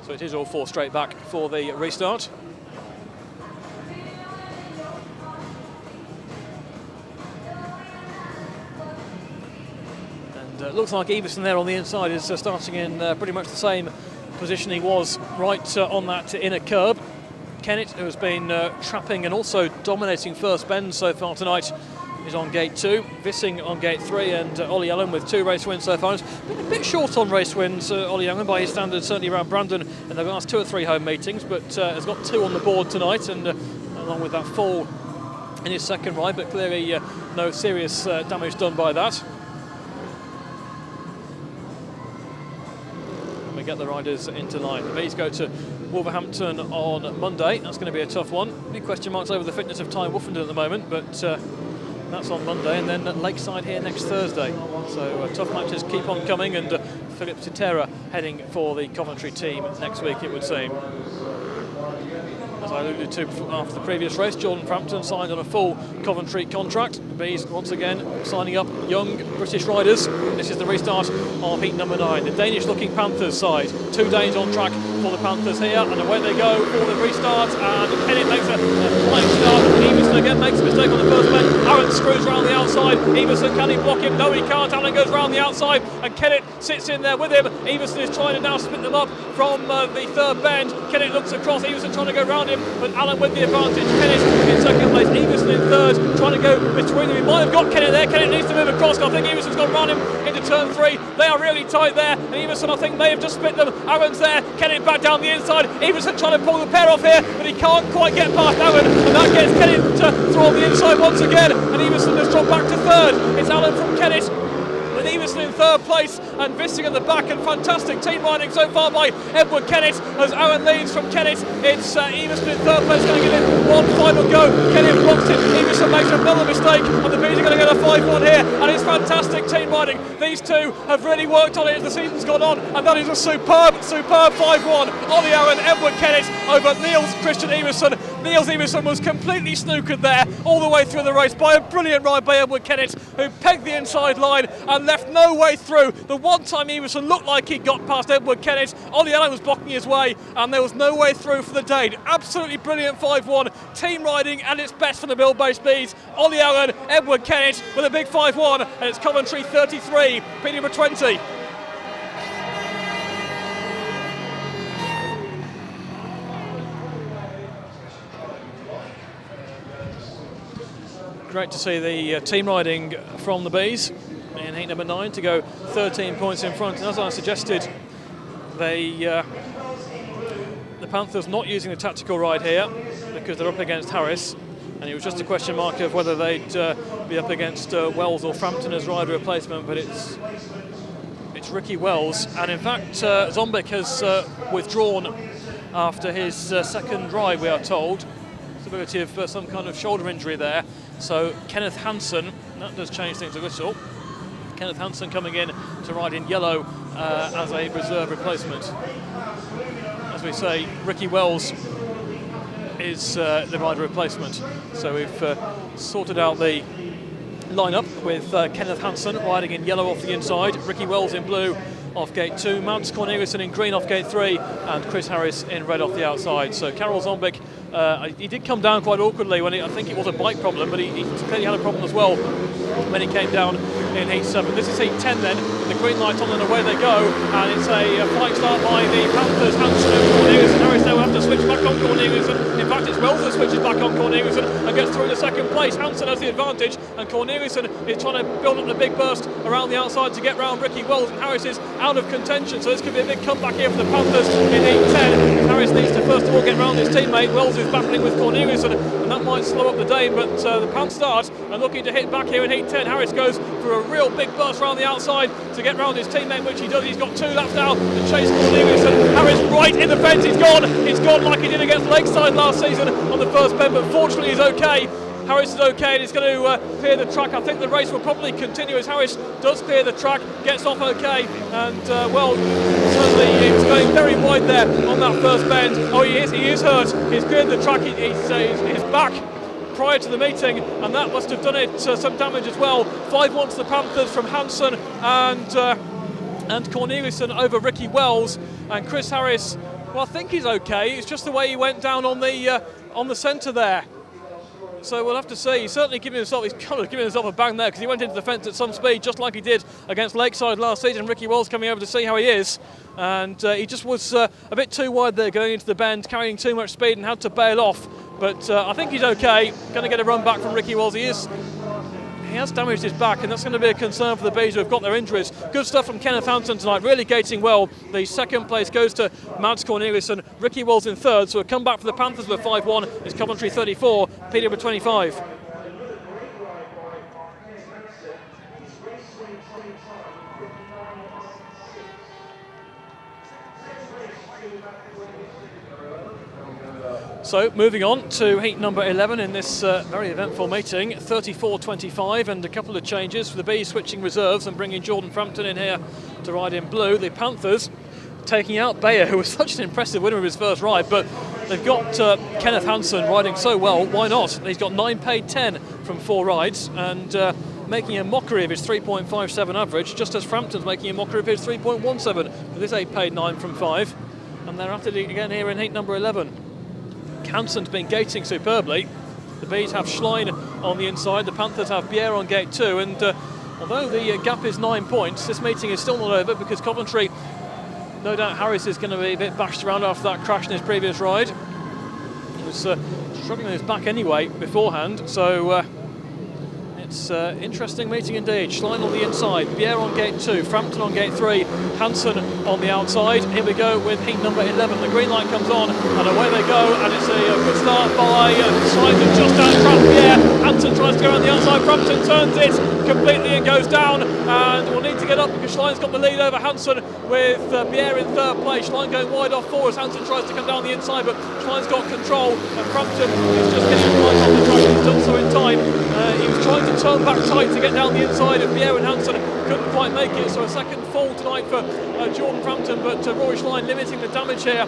So it is all 4 straight back for the restart. And it looks like Iversen there on the inside is starting in pretty much the same position he was right on that inner curb. Kennett, who has been trapping and also dominating first bend so far tonight, is on gate 2, Vissing on gate 3, and Ollie Allen with 2 race wins so far. He's been a bit short on race wins, Ollie Allen, by his standards, certainly around Brandon in the last 2 or 3 home meetings, but has got 2 on the board tonight, and along with that fall in his second ride, but clearly no serious damage done by that. And we get the riders into line. The Bees go to Wolverhampton on Monday. That's going to be a tough one. Big question marks over the fitness of Ty Woofenden at the moment, but that's on Monday, and then at Lakeside here next Thursday. So tough matches keep on coming, and Philip Citera heading for the Coventry team next week, it would seem. As I alluded to after the previous race, Jordan Frampton signed on a full Coventry contract. Bees once again signing up young British riders. This is the restart of heat number 9. The Danish-looking Panthers side. 2 Danes on track for the Panthers here, and away they go for the restart. And Kennett makes a flying start. Iversen again makes a mistake on the first bend. Aaron screws round the outside. Iversen, can he block him? No, he can't. Allen goes round the outside, and Kennett sits in there with him. Iversen is trying to now split them up from the third bend. Kennett looks across. Iversen trying to go round him, but Allen with the advantage. Kennett in second place. Iversen in third, trying to go between them. He might have got Kennett there. Kennett needs to move across. I think Iversen's gone round him into turn 3. They are really tight there, and Iversen, I think, may have just split them. Aaron's there. Kennett back down the inside. Iversen trying to pull the pair off here, but he can't quite get past Aaron, and that gets Kennett to through on the inside once again, and Everson has dropped back to third. It's Allen from Kennett with Everson in third place and Vissing at the back, and fantastic team riding so far by Edward Kennett as Aaron leads from Kennett. It's Everson in third place, going to give it one final go. Kennett blocks it, Everson makes another mistake, and the Bees are going to get a 5-1 here, and it's fantastic team riding. These two have really worked on it as the season's gone on, and that is a superb 5-1. Ollie Aaron, Edward Kennett over Niels Christian Everson. Niels Everson was completely snookered there all the way through the race by a brilliant ride by Edward Kennett, who pegged the inside line and left no way through. The one time Everson looked like he got past Edward Kennett, Ollie Allen was blocking his way, and there was no way through for the Dane. Absolutely brilliant 5-1. Team riding at its best for the Mill-based Bees. Ollie Allen, Edward Kennett with a big 5-1, and it's Coventry 33, Peterborough 20. Great to see the team riding from the Bees in heat number 9 to go 13 points in front. And as I suggested, the Panthers not using the tactical ride here because they're up against Harris, and it was just a question mark of whether they'd be up against Wells or Frampton as rider replacement, but it's Ricky Wells. And in fact, Zombik has withdrawn after his second ride, we are told. Possibility of some kind of shoulder injury there. So Kenneth Hansen, that does change things a little. Kenneth Hansen coming in to ride in yellow as a reserve replacement. As we say, Ricky Wells is the rider replacement. So we've sorted out the lineup with Kenneth Hansen riding in yellow off the inside, Ricky Wells in blue off gate 2, Mads Corneliusson in green off gate 3, and Chris Harris in red off the outside. So Karel Zombik, he did come down quite awkwardly when I think it was a bike problem, but he clearly had a problem as well when he came down in heat 7. This is heat 10 then, with the green light on and away they go, and it's a flying start by the Panthers. Hansen and Corneliusson. Harris now will have to switch back on Corneliusson. In fact, it's Wells that switches back on Corneliusson and gets through into second place. Hansen has the advantage, and Corneliusson is trying to build up the big burst around the outside to get round Ricky Wells, and Harris is out of contention, so this could be a big comeback here for the Panthers in heat 10. Harris needs to first of all get round his teammate. Wells is battling with Corneliusson, and that might slow up the Dane, but the Panthers start and looking to hit back here in heat 10. Harris goes for a real big burst around the outside to get round his teammate, which he does. He's got 2 laps now to chase Corneliusson. Harris right in the fence. He's gone like he did against Lakeside last season on the first bend, but fortunately he's okay. Harris is okay, and he's going to clear the track. I think the race will probably continue as Harris does clear the track, gets off okay, and well, certainly he was going very wide there on that first bend. Oh, he is hurt. He's cleared the track. He's back prior to the meeting, and that must have done it some damage as well. 5-1 to the Panthers from Hansen and Corneliusson over Ricky Wells, and Chris Harris, well, I think he's okay. It's just the way he went down on the centre there. So we'll have to see. He's certainly giving himself a bang there, because he went into the fence at some speed, just like he did against Lakeside last season. Ricky Wells coming over to see how he is, and he just was a bit too wide there going into the bend, carrying too much speed and had to bail off. But I think he's okay. Going to get a run back from Ricky Wells. He has damaged his back, and that's going to be a concern for the Bees who have got their injuries. Good stuff from Kenneth Hansen tonight, really gating well. The second place goes to Mads Corneliusson, Ricky Wells in third, so a comeback for the Panthers with 5-1. It's Coventry 34, Peterborough 25. So moving on to heat number 11 in this very eventful meeting, 34-25, and a couple of changes for the Bees, switching reserves and bringing Jordan Frampton in here to ride in blue. The Panthers taking out Bayer, who was such an impressive winner of his first ride, but they've got Kenneth Hansen riding so well, why not? He's got 9 paid 10 from 4 rides, and making a mockery of his 3.57 average, just as Frampton's making a mockery of his 3.17 with his 8 paid 9 from 5, and they're at it again here in heat number 11. Hansen's been gating superbly. The Bees have Schlein on the inside, the Panthers have Bier on gate 2, and although the gap is 9 points, this meeting is still not over, because Coventry, no doubt Harris is going to be a bit bashed around after that crash in his previous ride. He was struggling with his back anyway beforehand, so It's interesting meeting indeed. Schlein on the inside, Bier on gate 2, Frampton on gate 3, Hansen on the outside. Here we go with heat number 11. The green light comes on and away they go, and it's a good start by Schlein to just outtrap Bier. Hansen tries to go around the outside, Frampton turns it completely and goes down, and will need to get up because Schlein's got the lead over Hansen with Bier in third place. Schlein going wide off 4 as Hansen tries to come down the inside, but Schlein's got control, and Frampton is just getting right off the track. He's done so in time. He was trying to turn back tight to get down the inside of Bier and Hansen, couldn't quite make it, so a second fall tonight for Jordan Frampton, but Rory Schlein limiting the damage here.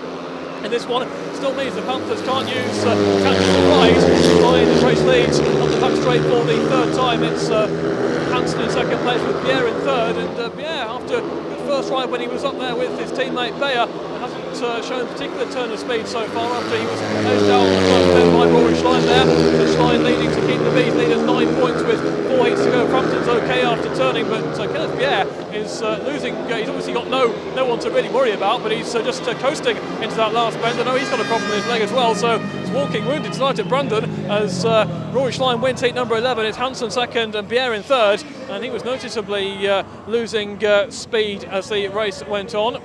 And this one still means the Panthers can't use tactical right. Schlein the race leads on the back straight for the third time. It's Hansen in second place with Bier in third, and Bier, after the first ride when he was up there with his teammate Bayer, hasn't shown particular turn of speed so far after he was edged out by Rory Schlein there. So Schlein leading to keep the Bees lead at 9 points with 4 heats to go. Frampton's okay after turning, but Kenneth Bier is losing. He's obviously got no one to really worry about, but he's just coasting into that last bend. I know he's got a problem with his leg as well, so he's walking wounded tonight at Brandon as Rory Schlein wins heat number 11. It's Hansen second and Bier in third, and he was noticeably losing speed as the race went on.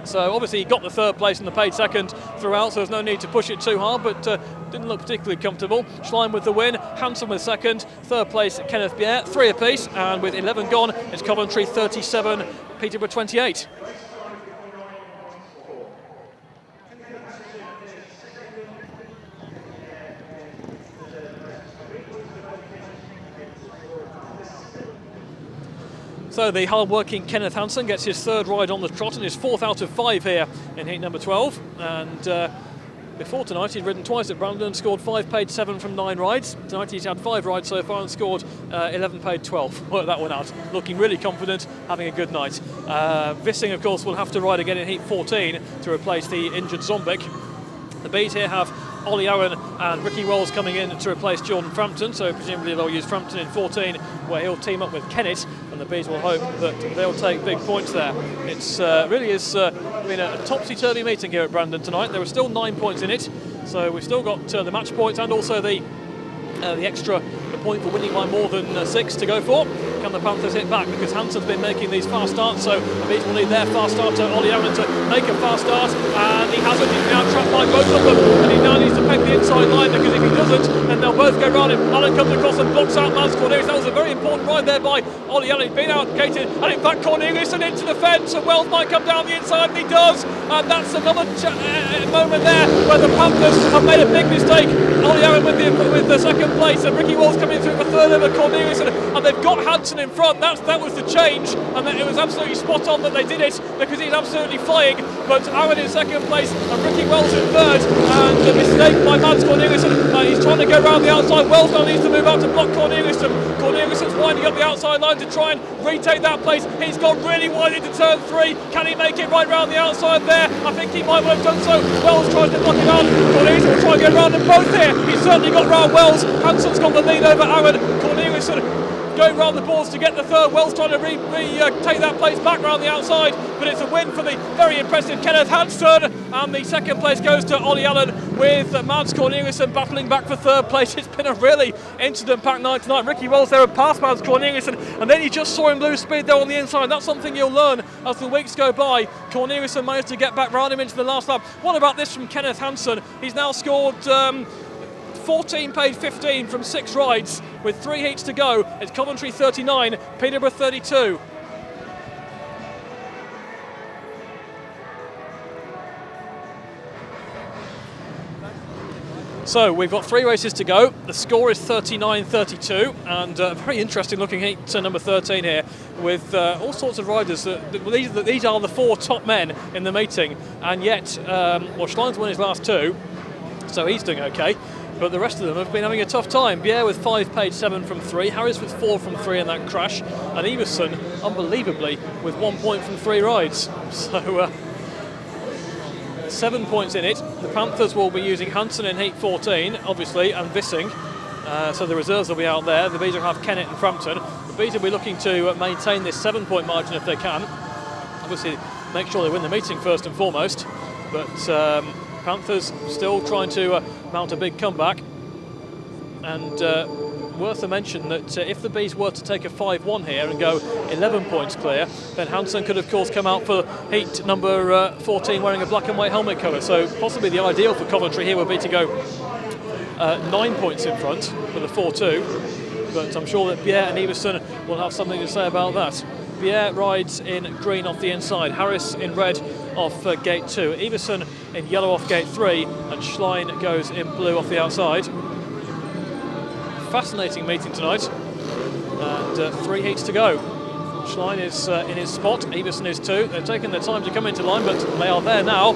So obviously he got the third place and the paid second throughout, so there's no need to push it too hard, but didn't look particularly comfortable. Schlein with the win, Hansen with second, third place Kenneth Bier, 3 apiece, and with 11 gone, it's Coventry 37, Peterborough 28. So the hard-working Kenneth Hansen gets his third ride on the trot and his 4th out of 5 here in heat number 12. And before tonight, he'd ridden twice at Brandon and scored 5 paid 7 from 9 rides. Tonight he's had 5 rides so far and scored 11 paid 12. Worked that one out. Looking really confident, having a good night. Vissing, of course, will have to ride again in heat 14 to replace the injured Zombic. The Bees here have Ollie Owen and Ricky Wells coming in to replace Jordan Frampton, so presumably they'll use Frampton in 14 where he'll team up with Kennett, and the Bees will hope that they'll take big points there. It's really is been a topsy-turvy meeting here at Brandon tonight. There are still 9 points in it, so we've still got the match points and also the extra point for winning by more than 6 to go for. Can the Panthers hit back? Because Hansen's been making these fast starts, so the Bees will need their fast starter, Ollie Owen, to make a fast start, and he hasn't. He's now trapped by both of them, and he now needs to peg the inside line, because if he doesn't, then they'll both go round him. Allen comes across and blocks out Lance Cornelius. That was a very important ride there by Ollie Allen. He's been outgated, and in fact Cornelius and into the fence, and Wells might come down the inside, and he does, and that's another moment there where the Panthers have made a big mistake. Ollie Owen with the second place, and Ricky Wells coming through for third over Cornelius, and they've got Hansen in front. That was the change, and it was absolutely spot on that they did it, because he's absolutely flying. But Owen in second place and Ricky Wells in third, and a mistake by Mads Corneliussen. He's trying to go round the outside. Wells now needs to move out to block Corneliussen. Corneliussen's winding up the outside line to try and retake that place. He's gone really wide into turn 3. Can he make it right round the outside there? I think he might well have done so. Wells tries to block it out. Corneliussen will try and go round them both here. He's certainly got round Wells. Hansen's got the lead over Owen. Corneliussen going round the boards to get the third. Wells trying to take that place back round the outside, but it's a win for the very impressive Kenneth Hansen, and the second place goes to Ollie Allen with Mads Corneliussen battling back for third place. It's been a really incident-packed night tonight. Ricky Wells there had passed Mads Corneliussen, and then he just saw him lose speed there on the inside. That's something you'll learn as the weeks go by. Corneliussen managed to get back round him into the last lap. What about this from Kenneth Hansen? He's now scored 14 paid 15 from 6 rides with 3 heats to go. It's Coventry 39, Peterborough 32. So we've got 3 races to go. The score is 39-32, and a very interesting looking heat number 13 here with all sorts of riders. These are the 4 top men in the meeting, and yet Schlein's won his last 2, so he's doing okay. But the rest of them have been having a tough time. Bier with 5 paid 7 from 3, Harris with 4 from 3 in that crash, and Everson, unbelievably, with 1 point from 3 rides. So 7 points in it. The Panthers will be using Hansen in heat 14, obviously, and Vissing. So the reserves will be out there. The Bees will have Kennett and Frampton. The Bees will be looking to maintain this 7-point margin if they can. Obviously, make sure they win the meeting first and foremost. But Panthers still trying to mount a big comeback, and worth a mention that if the Bees were to take a 5-1 here and go 11 points clear, then Hansen could of course come out for heat number 14 wearing a black and white helmet colour. So possibly the ideal for Coventry here would be to go 9 points in front with a 4-2. But I'm sure that Pierre and Everson will have something to say about that. Pierre rides in green off the inside, Harris in red off gate 2, Everson in yellow off gate 3, and Schlein goes in blue off the outside. Fascinating meeting tonight, and 3 heats to go. Schlein is in his spot, Everson is too. They're taking their time to come into line, but they are there now.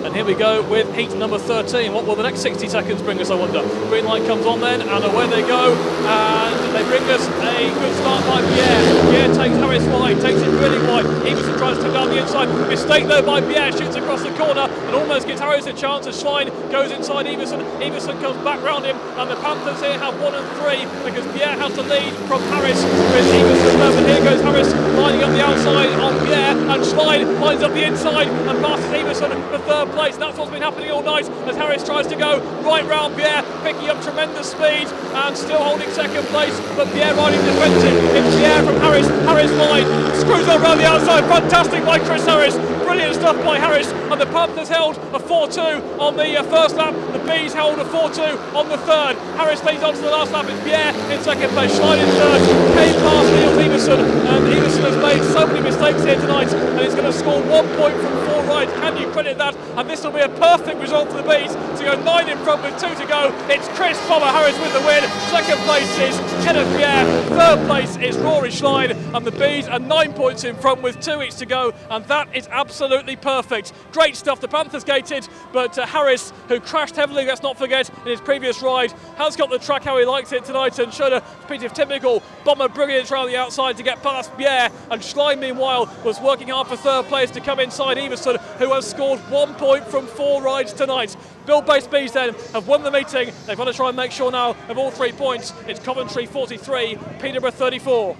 And here we go with heat number 13. What will the next 60 seconds bring us, I wonder? Green light comes on then, and away they go. And they bring us a good start by Pierre. Pierre takes Harris wide, takes it really wide. Everson tries to come down the inside. Mistake though by Pierre, shoots across the corner and almost gives Harris a chance as Schlein goes inside Everson. Everson comes back round him, and the Panthers here have 1 and 3 because Pierre has to lead from Harris with Everson there. But here goes Harris lining up the outside on Pierre, and Schlein lines up the inside and passes Everson for third place. And that's what's been happening all night as Harris tries to go right round Pierre, picking up tremendous speed and still holding second place, but Pierre riding defensive. It's Pierre from Harris, Harris wide, screws on round the outside, fantastic by Chris Harris, brilliant stuff by Harris, and the Panthers held a 4-2 on the first lap, the Bees held a 4-2 on the third. Harris leads on to the last lap, it's Pierre in second place, Schlein in third, came past Niels Everson, and Everson has made so many mistakes here tonight, and he's going to score 1 point from 4 rides. Can you credit that? And this will be a perfect result for the Bees to go 9 in front with 2 to go. It's Chris Harris with the win. Second place is Kenneth Pierre. Third place is Rory Schlein, and the Bees are 9 points in front with 2 each to go, and that is absolutely perfect. Great stuff. The Panthers gated, but Harris, who crashed heavily, let's not forget, in his previous ride, has got the track how he likes it tonight, and showed a bit of typical bomber brilliance around the outside to get past Pierre. And Schlein, meanwhile, was working hard for third place to come inside Everson, who has scored 1 point from 4 rides tonight. Bill-based Bees then have won the meeting. They've got to try and make sure now of all 3 points. It's Coventry 43, Peterborough 34.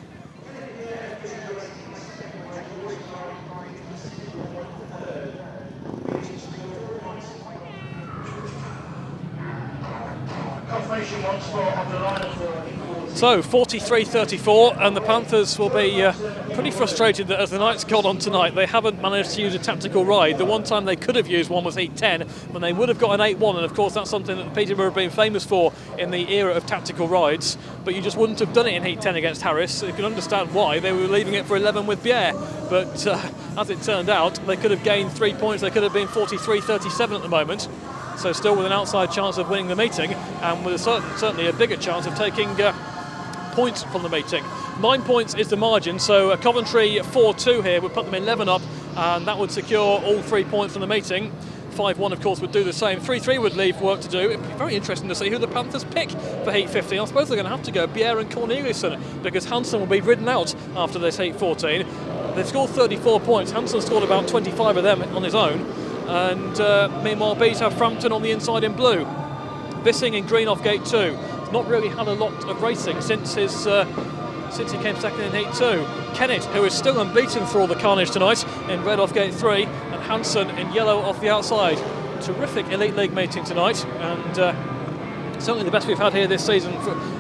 Confirmation once more on the line of So 43-34, and the Panthers will be pretty frustrated that as the night's gone on tonight, they haven't managed to use a tactical ride. The one time they could have used one was heat 10, when they would have got an 8-1, and of course that's something that Peterborough have been famous for in the era of tactical rides, but you just wouldn't have done it in heat 10 against Harris. You can understand why. They were leaving it for 11 with Pierre, but as it turned out, they could have gained 3 points. They could have been 43-37 at the moment. So still with an outside chance of winning the meeting, and with certainly a bigger chance of taking points from the meeting. 9 points is the margin, so Coventry 4-2 here would put them 11 up, and that would secure all 3 points from the meeting. 5-1 of course would do the same. 3-3 would leave work to do. It'd be very interesting to see who the Panthers pick for heat 15. I suppose they're going to have to go Pierre and Corneliusson, because Hansen will be ridden out after this heat 14. They've scored 34 points. Hansen scored about 25 of them on his own. And meanwhile, Bees have Frampton on the inside in blue. Bissing in green off gate 2. He's not really had a lot of racing since he came second in heat 2. Kennett, who is still unbeaten for all the carnage tonight, in red off gate 3, and Hansen in yellow off the outside. Terrific Elite League meeting tonight, and certainly the best we've had here this season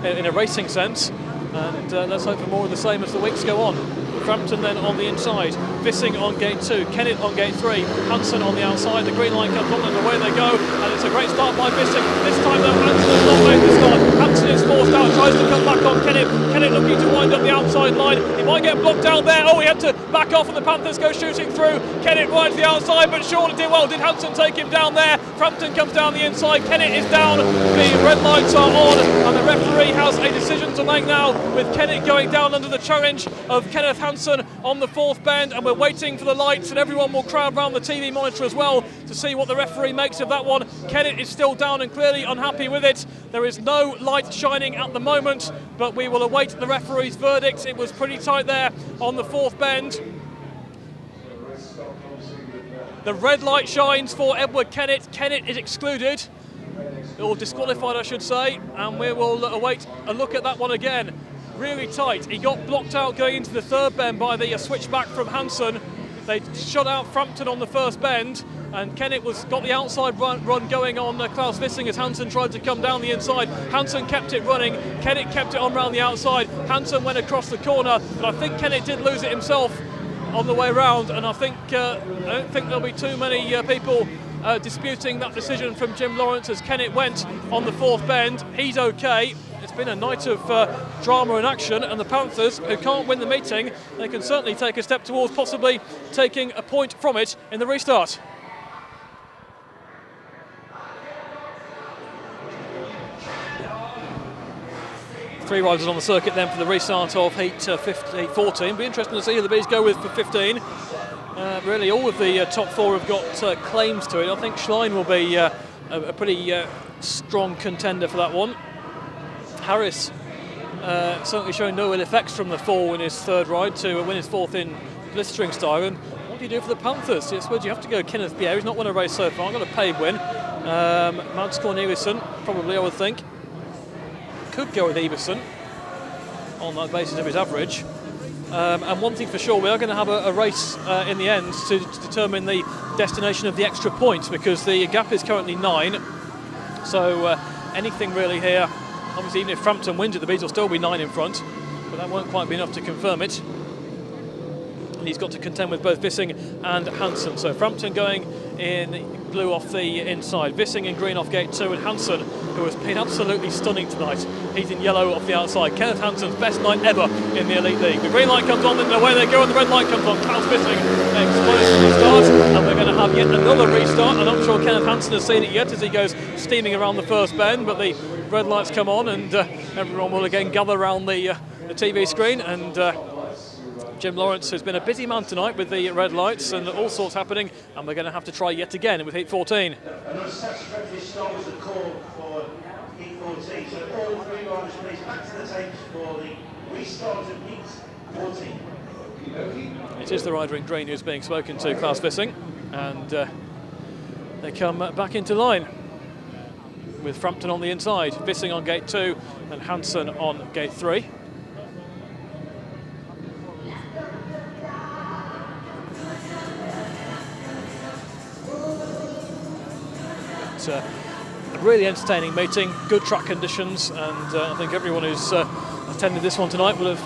in a racing sense. And let's hope for more of the same as the weeks go on. Frampton then on the inside, Bissing on gate 2, Kennett on gate 3, Hansen on the outside, the green line comes on and away they go, and it's a great start by Bissing. This time though, Hansen has not made the start. Hansen is forced out, tries to come back on Kennett. Kennett looking to wind up the outside line. He might get blocked down there. Oh, he had to back off and the Panthers go shooting through. Kennett rides the outside, but surely did well. Did Hansen take him down there? Frampton comes down the inside, Kennett is down. The red lights are on, and the referee has a decision to make now, with Kennett going down under the challenge of Kenneth Hansen on the fourth bend, and we're waiting for the lights, and everyone will crowd round the TV monitor as well to see what the referee makes of that one. Kennett is still down and clearly unhappy with it. There is no light shining at the moment, but we will await the referee's verdict. It was pretty tight there on the fourth bend. The red light shines for Edward Kennett. Kennett is excluded, or disqualified I should say, and we will await a look at that one again. Really tight. He got blocked out going into the third bend by the switchback from Hansen. They shot out Frampton on the first bend, and Kennett got the outside run going on Klaus Wissing as Hansen tried to come down the inside. Hansen kept it running, Kennett kept it on round the outside, Hansen went across the corner, but I think Kennett did lose it himself on the way round, and I don't think there'll be too many people disputing that decision from Jim Lawrence as Kennett went on the fourth bend. He's okay. It's been a night of drama and action, and the Panthers, who can't win the meeting, they can certainly take a step towards possibly taking a point from it in the restart. Three riders on the circuit then for the restart of heat 14. Be interesting to see who the Bees go with for 15. Really, all of the top four have got claims to it. I think Schlein will be a pretty strong contender for that one. Harris certainly showing no ill effects from the fall in his third ride to win his fourth in blistering style. And what do you do for the Panthers? I suppose you have to go Kenneth Pierre. He's not won a race so far. Got a paid win. Mads Corneliusson, probably, I would think. Could go with Everson on that basis of his average. And one thing for sure, we are going to have a race in the end to determine the destination of the extra point, because the gap is currently 9. So anything really here, obviously even if Frampton wins it, the Bees will still be 9 in front, but that won't quite be enough to confirm it. And he's got to contend with both Wissing and Hansen. So Frampton going in blue off the inside, Wissing in green off gate 2, and Hansen, who has been absolutely stunning tonight, he's in yellow off the outside. Kenneth Hansen's best night ever in the Elite League. The green light comes on, and away they go, and the red light comes on. Klaus Wissing explodes the restart, and we're going to have yet another restart. I'm not sure Kenneth Hansen has seen it yet as he goes steaming around the first bend, but the red lights come on, and everyone will again gather around the TV screen, and Jim Lawrence has been a busy man tonight with the red lights and all sorts happening, and we're going to have to try yet again with heat 14. Another satisfactory start was the call for heat 14. So all three riders please back to the tapes for the restart of heat 14. It is the rider in green who's being spoken to, Klaus Wissing, and they come back into line with Frampton on the inside, Wissing on gate 2 and Hansen on gate 3. A really entertaining meeting, good track conditions, and I think everyone who's attended this one tonight will have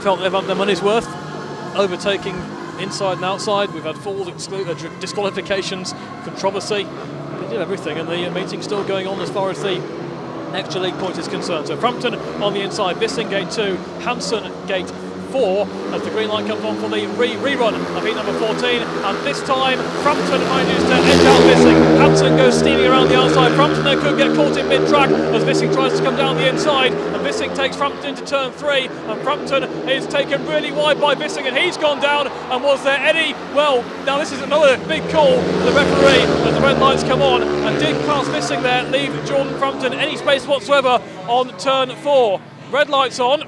felt they've had their money's worth. Overtaking inside and outside, we've had falls, disqualifications, controversy, we did everything, and the meeting's still going on as far as the extra league point is concerned. So Frampton on the inside, Wissing gate 2, Hansen gate 4 as the green light comes on for the rerun of heat number 14, and this time Frampton manages to edge out Wissing. Hansen goes steaming around the outside. Frampton there could get caught in mid-track as Wissing tries to come down the inside, and Wissing takes Frampton into turn 3, and Frampton is taken really wide by Wissing, and he's gone down. And was there any, well, now this is another big call for the referee as the red lights come on, and did Klaus Wissing there leave Jordan Frampton any space whatsoever on turn 4? Red lights on.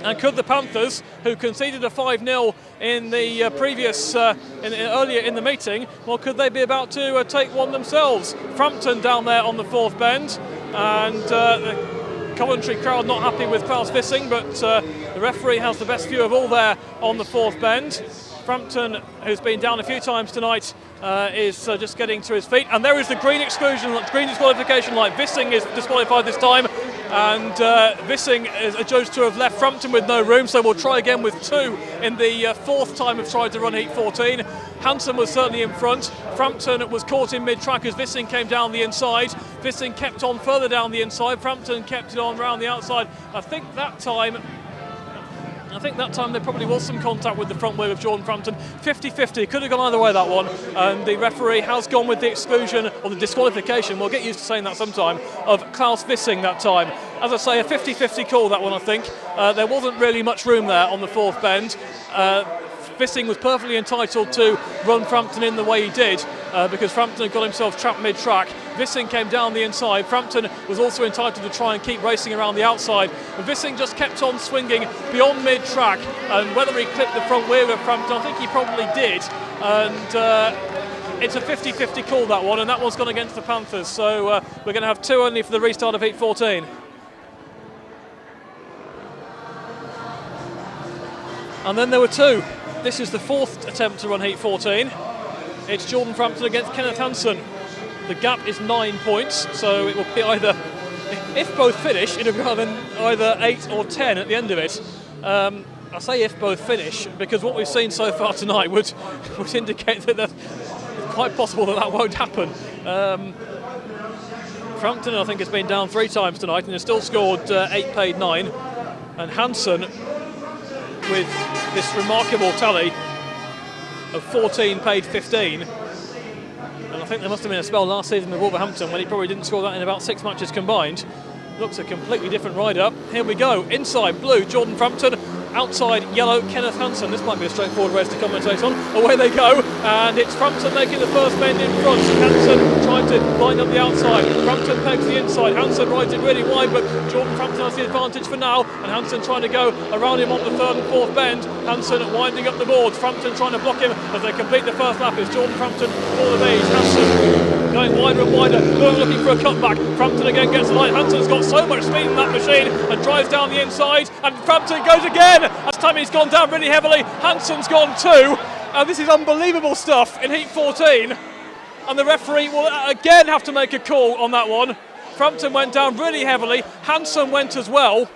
And could the Panthers, who conceded a 5-0 in the previous, earlier in the meeting, well, could they be about to take one themselves? Frampton down there on the fourth bend, and the Coventry crowd not happy with Klaus Wissing, but the referee has the best view of all there on the fourth bend. Frampton, who's been down a few times tonight, is just getting to his feet, and there is the green exclusion, green disqualification light. Wissing is disqualified this time, and Wissing is adjudged to have left Frampton with no room, so we'll try again with 2 in the fourth time of trying to run heat 14. Hansen was certainly in front. Frampton was caught in mid-track as Wissing came down the inside. Wissing kept on further down the inside. Frampton kept it on round the outside. I think that time there probably was some contact with the front wheel of Jordan Frampton. 50-50, could have gone either way, that one. And the referee has gone with the exclusion, or the disqualification, we'll get used to saying that sometime, of Klaus Wissing that time. As I say, a 50-50 call, that one, I think. There wasn't really much room there on the fourth bend. Wissing was perfectly entitled to run Frampton in the way he did, because Frampton had got himself trapped mid-track. Wissing came down the inside. Frampton was also entitled to try and keep racing around the outside. And Wissing just kept on swinging beyond mid-track, and whether he clipped the front wheel of Frampton, I think he probably did. And it's a 50-50 call, that one, and that one's gone against the Panthers. So we're going to have 2 only for the restart of heat 14. And then there were 2. This is the 4th attempt to run heat 14. It's Jordan Frampton against Kenneth Hansen. The gap is 9 points, so it will be either, if both finish, it'll be either 8 or 10 at the end of it. I say if both finish because what we've seen so far tonight would indicate that it's quite possible that won't happen. Frampton, I think, has been down 3 times tonight and has still scored 8 paid 9. And Hansen, with this remarkable tally of 14 paid 15. And I think there must have been a spell last season with Wolverhampton when he probably didn't score that in about 6 matches combined. Looks a completely different ride-up. Here we go. Inside blue, Jordan Frampton. Outside yellow, Kenneth Hansen. This might be a straightforward race to commentate on. Away they go, and it's Frampton making the first bend in front. Hansen trying to line up the outside. Frampton pegs the inside. Hansen rides it really wide, but Jordan Frampton has the advantage for now. And Hansen trying to go around him on the 3rd and 4th bend. Hansen winding up the boards. Frampton trying to block him as they complete the first lap. It's Jordan Frampton for the bees. Hansen going wider and wider, looking for a cutback. Frampton again gets the line. Hansen's got so much speed in that machine and drives down the inside. And Frampton goes again. As Tammy's gone down really heavily, Hansen's gone too. This is unbelievable stuff in heat 14. And the referee will again have to make a call on that one. Frampton went down really heavily, Hansen went as well.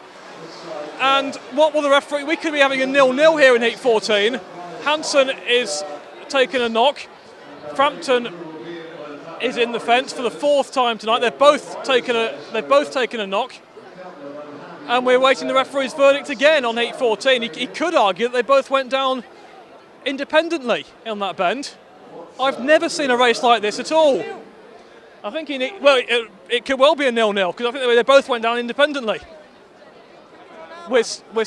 And what will the referee... We could be having a 0-0 here in heat 14. Hansen is taking a knock. Frampton is in the fence for the 4th time tonight. They've both taken a knock. And we're waiting the referee's verdict again on heat 14. He could argue that they both went down independently on that bend. I've never seen a race like this at all. I think it could well be a 0-0 because I think they both went down independently. We're about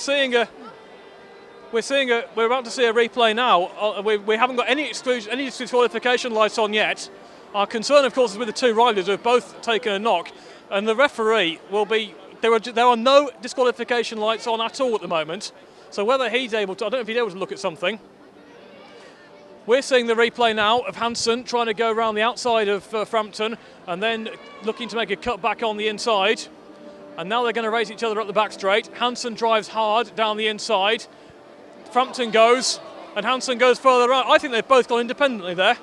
to see a replay now. We haven't got any disqualification lights on yet. Our concern, of course, is with the 2 riders who have both taken a knock, and the referee will be. There are no disqualification lights on at all at the moment. So whether he's able to, I don't know if he's able to look at something. We're seeing the replay now of Hansen trying to go around the outside of Frampton and then looking to make a cut back on the inside. And now they're going to race each other up the back straight. Hansen drives hard down the inside. Frampton goes and Hansen goes further out. I think they've both gone independently there.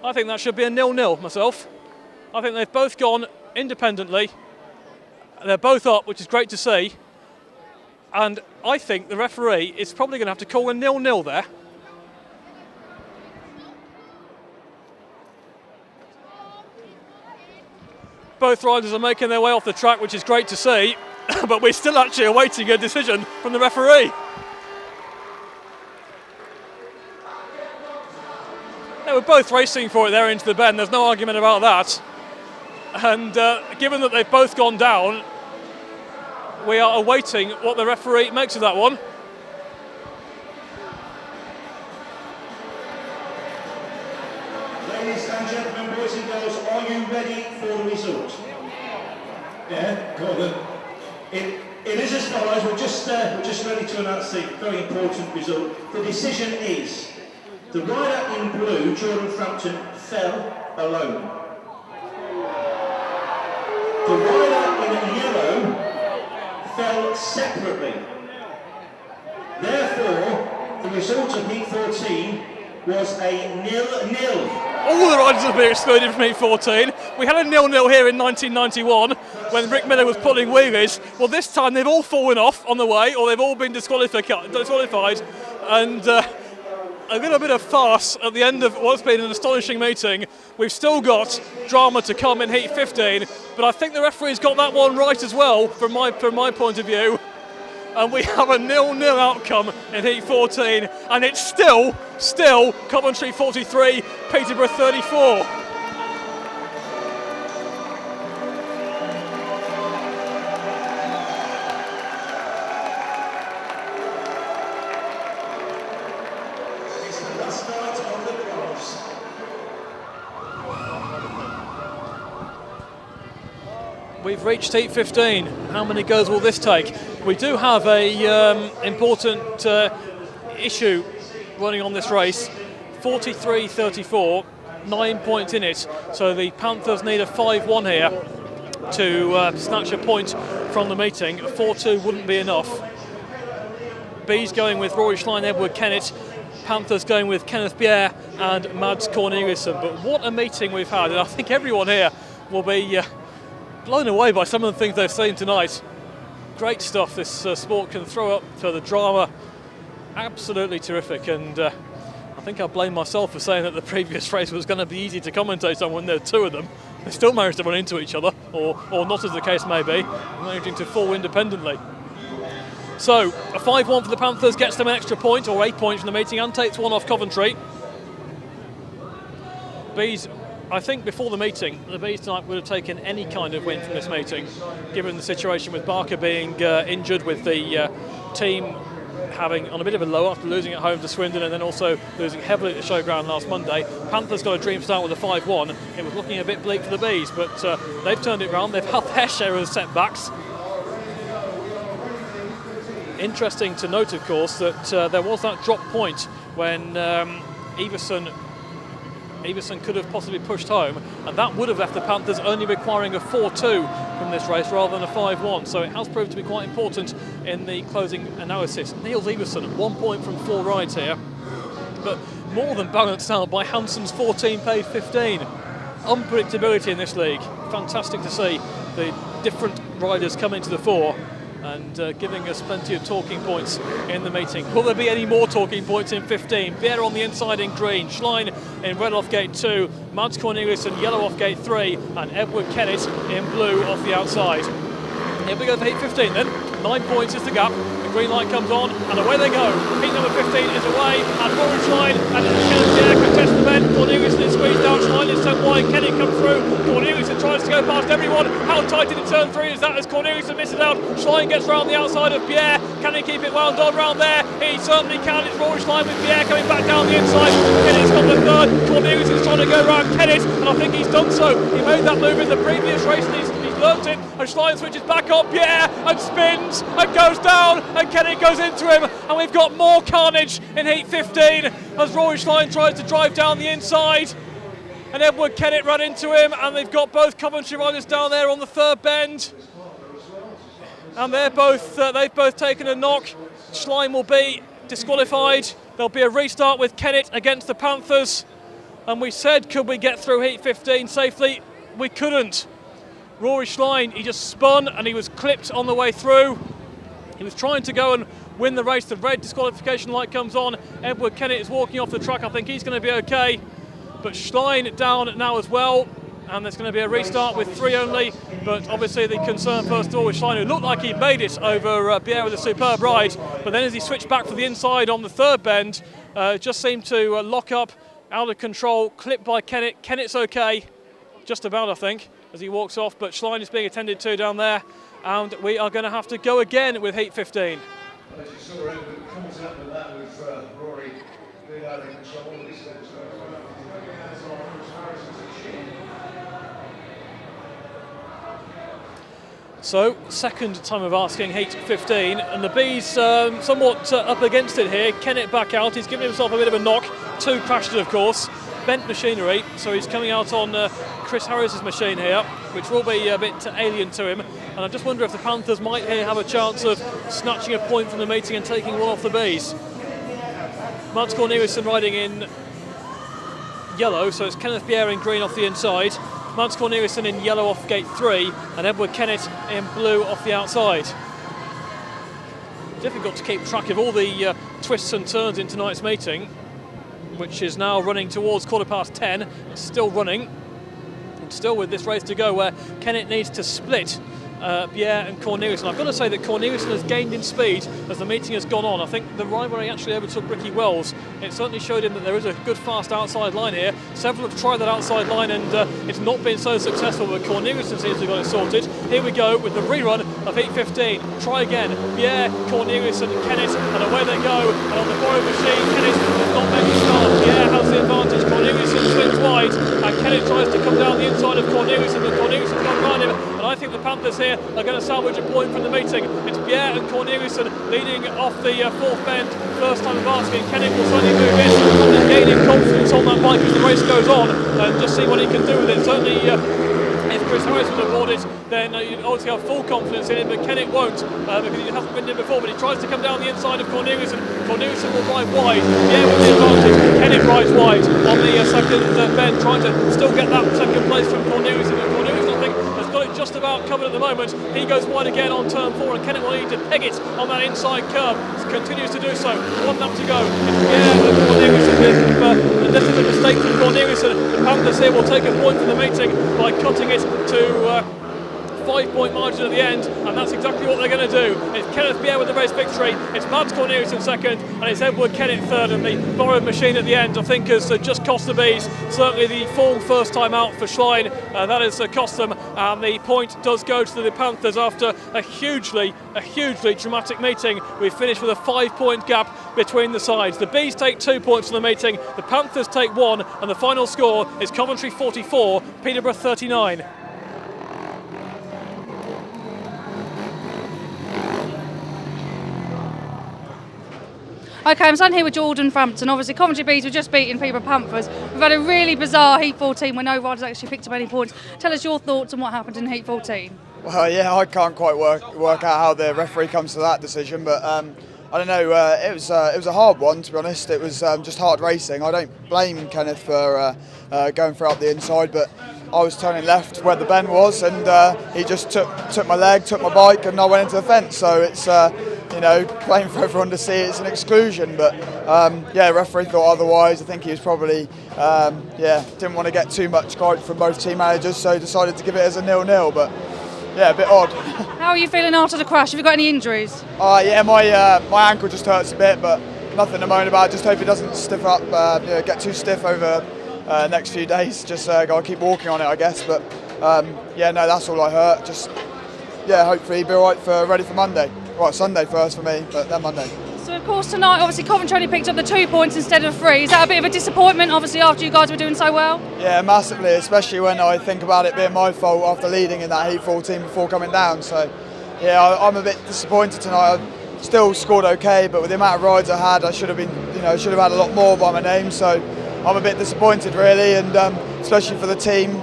I think that should be a 0-0 myself. I think they've both gone independently. They're both up, which is great to see. And I think the referee is probably going to have to call a 0-0 there. Both riders are making their way off the track, which is great to see. But we're still actually awaiting a decision from the referee. They were both racing for it there into the bend. There's no argument about that. And given that they've both gone down, we are awaiting what the referee makes of that one. Ladies and gentlemen, boys and girls, are you ready for the result? Yeah, go on then. It is as follows. We're just ready to announce the very important result. The decision is the rider in blue, Jordan Frampton, fell alone. The rider in yellow fell separately. Therefore, the result of heat 14 was a 0-0. All the riders have been excluded from heat 14. We had a 0-0 here in 1991 when Rick Miller was pulling wheelies. Well, this time they've all fallen off on the way, or they've all been disqualified. And a little bit of farce at the end of what's been an astonishing meeting. We've still got drama to come in heat 15, but I think the referee's got that one right as well from my point of view. And we have a 0-0 outcome in heat 14, and it's still Coventry 43, Peterborough 34. We've reached heat 15. How many goes will this take? We do have a important issue running on this race. 43-34, 9 points in it. So the Panthers need a 5-1 here to snatch a point from the meeting. A 4-2 wouldn't be enough. B's going with Rory Schlein, Edward Kennett. Panthers going with Kenneth Bjerre and Mads Corneliusson. But what a meeting we've had, and I think everyone here will be blown away by some of the things they've seen tonight. Great stuff this sport can throw up for the drama. Absolutely terrific, and I think I blame myself for saying that the previous race was going to be easy to commentate on when there are two of them. They still managed to run into each other, or not as the case may be, managing to fall independently. So, a 5-1 for the Panthers gets them an extra point, or 8 points from the meeting, and takes one off Coventry. Bees, I think before the meeting, the Bees tonight would have taken any kind of win from this meeting, given the situation with Barker being injured, with the team having on a bit of a low after losing at home to Swindon and then also losing heavily at the showground last Monday. Panthers got a dream start with a 5-1. It was looking a bit bleak for the Bees, but they've turned it round. They've had their share of setbacks. Interesting to note, of course, that there was that drop point when Everson could have possibly pushed home, and that would have left the Panthers only requiring a 4-2 from this race rather than a 5-1. So it has proved to be quite important in the closing analysis. Niels Everson, 1 point from 4 rides here, but more than balanced out by Hansen's 14 paid 15. Unpredictability in this league. Fantastic to see the different riders coming to the fore and giving us plenty of talking points in the meeting. Will there be any more talking points in 15? Bjerre on the inside in green, Schlein in red off gate 2, Mads Corneliusson yellow off gate 3, and Edward Kennett in blue off the outside. Here we go for heat 15 then. 9 points is the gap. The green light comes on, and away they go. Heat number 15 is away, and Rory Schlein and Kenneth Bjerre contest the bend. Corneliusson is squeezed out, Schlein is sent wide, Kennett comes through. Corneliusson tries to go past everyone. How tight in turn 3 is that as Corneliusson misses out? Schlein gets round the outside of Bjerre. Can he keep it wound on round there? He certainly can. It's Rory Schlein with Bjerre coming back down the inside. Kennett's got the third. Corneliusson's trying to go round Kennett, and I think he's done so. He made that move in the previous race, and he's learnt it, and Schlein switches back on Bjerre and spins and goes down, and Kennett goes into him, and we've got more carnage in heat 15 as Rory Schlein tries to drive down the inside, and Edward Kennett ran into him, and they've got both Coventry riders down there on the third bend, and they've both taken a knock. Schlein will be disqualified. There'll be a restart with Kennett against the Panthers, and we said, could we get through heat 15 safely? We couldn't. Rory Schlein, he just spun and he was clipped on the way through. He was trying to go and win the race. The red disqualification light comes on. Edward Kennett is walking off the track. I think he's going to be okay. But Schlein down now as well. And there's going to be a restart with 3 only. But obviously the concern first of all with Schlein, who looked like he made it over Bjerre with a superb ride. But then as he switched back for the inside on the third bend, just seemed to lock up, out of control, clipped by Kennett. Kennett's okay, just about I think, as he walks off, but Schlein is being attended to down there, and we are going to have to go again with heat 15. As you saw, it comes up with that with Rory being out of control. So, second time of asking heat 15, and the Bees somewhat up against it here. Kennett back out, he's given himself a bit of a knock, 2 crashes of course. Bent machinery, so he's coming out on Chris Harris's machine here, which will be a bit alien to him. And I just wonder if the Panthers might here have a chance of snatching a point from the meeting and taking one off the Bees. Mads Corneliusson riding in yellow, so it's Kenneth Bjerre in green off the inside. Mads Corneliusson in yellow off gate 3, and Edward Kennett in blue off the outside. Difficult to keep track of all the twists and turns in tonight's meeting, which is now running towards 10:15. It's still running, and still with this race to go where Kennett needs to split Bjerre and Corneliusson. I've got to say that Corneliusson has gained in speed as the meeting has gone on. I think the rivalry actually overtook Ricky Wells. It certainly showed him that there is a good fast outside line here. Several have tried that outside line and it's not been so successful, but Corneliusson seems to have got it sorted. Here we go with the rerun of heat 15. Try again. Bjerre, Corneliusson, Kennett, and away they go. And on the borrowed machine, Kennett does not make a start. Bjerre has the advantage. Corneliusson swings wide, and Kennett tries to come down the inside of Corneliusson, but Corneliusson's gone round him. And I think the Panthers here are going to salvage a point from the meeting. It's Bjerre and Corneliusson leading off the fourth bend. First time of asking. Kennett will certainly move in and gaining confidence on that bike as the race goes on, and just see what he can do with it. Certainly, if Chris Harris would award it, then you'd obviously have full confidence in him, but Kennett won't, because he hasn't been in before. But he tries to come down the inside of Cornelius, and Cornelius will ride wide. Yeah, with the advantage. Kennett rides wide on the second bend, trying to still get that second place from Cornelius. But Cornelius, I think, has got it just about covered at the moment. He goes wide again on turn 4, and Kennett will need to peg it on that inside curve. Continues to do so. 1 lap to go. Cornelius, unless it's a mistake from Cornelius, the Panthers here will take a point from the meeting by cutting it to 5-point margin at the end, and that's exactly what they're going to do. It's Kenneth Pierre with the race victory, it's Mads Cornelius in second, and it's Edward Kennett third, and the borrowed machine at the end I think has just cost the Bees certainly the full first time out for Schlein. That has cost them, and the point does go to the Panthers after a hugely dramatic meeting. We've finished with a 5-point gap between the sides. The Bees take 2 points from the meeting, the Panthers take 1, and the final score is Coventry 44, Peterborough 39. Okay, I'm standing here with Jordan Frampton. Obviously, Coventry Bees were just beating Peterborough Panthers. We've had a really bizarre Heat 14 where no riders actually picked up any points. Tell us your thoughts on what happened in Heat 14. Well, yeah, I can't quite work out how the referee comes to that decision, but I don't know. It was a hard one, to be honest. It was just hard racing. I don't blame Kenneth for going for up the inside, but I was turning left where the bend was, and he just took my leg, took my bike, and I went into the fence. So it's plain for everyone to see. It's an exclusion, but referee thought otherwise. I think he was probably didn't want to get too much gripe from both team managers, so decided to give it as a 0-0. But yeah, a bit odd. How are you feeling after the crash? Have you got any injuries? My ankle just hurts a bit, but nothing to moan about. Just hope it doesn't stiff up, get too stiff over next few days. Just gotta keep walking on it, I guess. But that's all I hurt. Just hopefully he'll be all right ready for Monday. Well, Sunday first for me, but then Monday. So of course tonight, obviously Coventry only picked up the 2 points instead of 3. Is that a bit of a disappointment, obviously, after you guys were doing so well? Yeah, massively, especially when I think about it being my fault after leading in that Heat 14 before coming down. So yeah, I'm a bit disappointed tonight. I still scored okay, but with the amount of rides I had, I should have had a lot more by my name. So I'm a bit disappointed really, and especially for the team.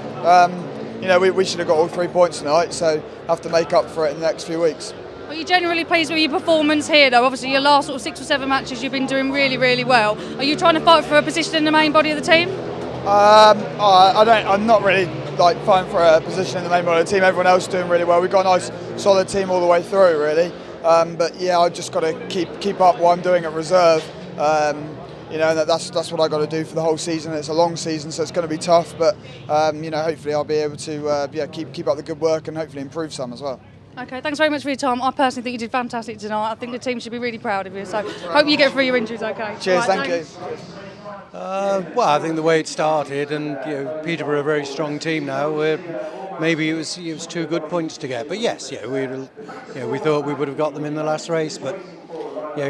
We should have got all 3 points tonight, so have to make up for it in the next few weeks. Are you generally pleased with your performance here, though? Obviously, your last 6 or 7 matches, you've been doing really, really well. Are you trying to fight for a position in the main body of the team? I'm not really fighting for a position in the main body of the team. Everyone else is doing really well. We've got a nice, solid team all the way through, really. But yeah, I've just got to keep up what I'm doing at reserve. That's what I got to do for the whole season. It's a long season, so it's going to be tough. But hopefully I'll be able to keep up the good work and hopefully improve some as well. Okay, thanks very much for your time. I personally think you did fantastic tonight. I think the team should be really proud of you. So hope you get through your injuries okay. Cheers, thank you. I think the way it started, and Peterborough are a very strong team now. Maybe it was 2 good points to get, but yes, we thought we would have got them in the last race, but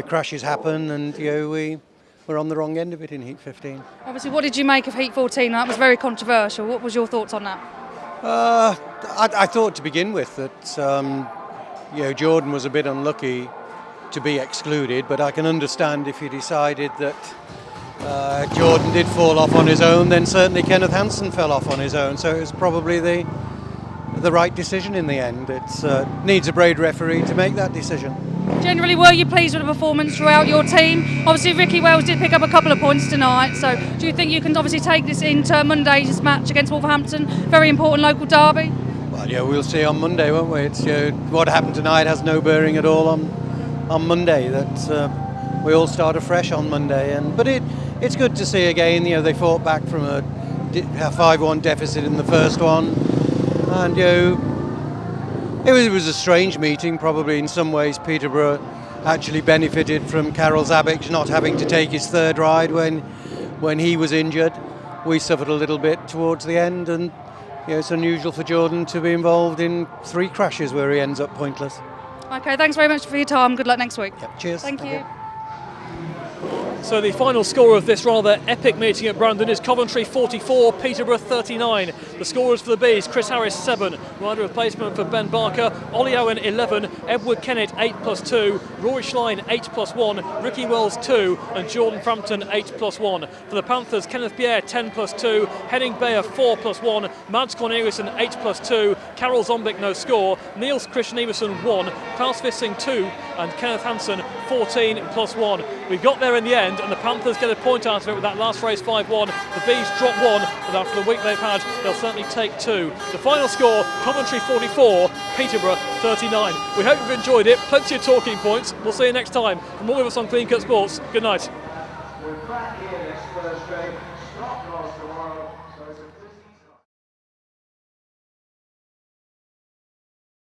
crashes happen, and we were on the wrong end of it in Heat 15. Obviously, what did you make of Heat 14? That was very controversial. What was your thoughts on that? I thought to begin with that Jordan was a bit unlucky to be excluded, but I can understand if he decided that Jordan did fall off on his own, then certainly Kenneth Hansen fell off on his own, so it was probably the right decision in the end. It needs a brave referee to make that decision. Generally, were you pleased with the performance throughout your team? Obviously, Ricky Wells did pick up a couple of points tonight, so do you think you can obviously take this into Monday's match against Wolverhampton? Very important local derby. Well, we'll see on Monday, won't we? It's what happened tonight has no bearing at all on Monday. That we all start afresh on Monday, but it's good to see again. They fought back from a 5-1 deficit in the first one, and it was a strange meeting. Probably in some ways, Peterborough actually benefited from Karel Zabic not having to take his third ride when he was injured. We suffered a little bit towards the end, and it's unusual for Jordan to be involved in 3 crashes where he ends up pointless. Okay, thanks very much for your time. Good luck next week. Yep, cheers. Thank you. So the final score of this rather epic meeting at Brandon is Coventry 44, Peterborough 39. The scorers for the Bees: Chris Harris 7, rider replacement for Ben Barker, Ollie Owen 11, Edward Kennett 8+2, Rory Schlein 8+1, Ricky Wells 2 and Jordan Frampton 8+1. For the Panthers, Kenneth Pierre 10+2, Henning Bayer 4+1, Mads Corneliussen 8+2, Carol Zombik no score, Niels Christian Everson 1, Klaus Vissing 2 and Kenneth Hansen 14+1. We've got there in the end, and the Panthers get a point out of it with that last race 5-1. The Bees drop 1, but after the week they've had, they'll certainly take 2. The final score: Coventry 44, Peterborough 39. We hope you've enjoyed it. Plenty of talking points. We'll see you next time. From all of us on Clean Cut Sports, good night. We're back here this Thursday.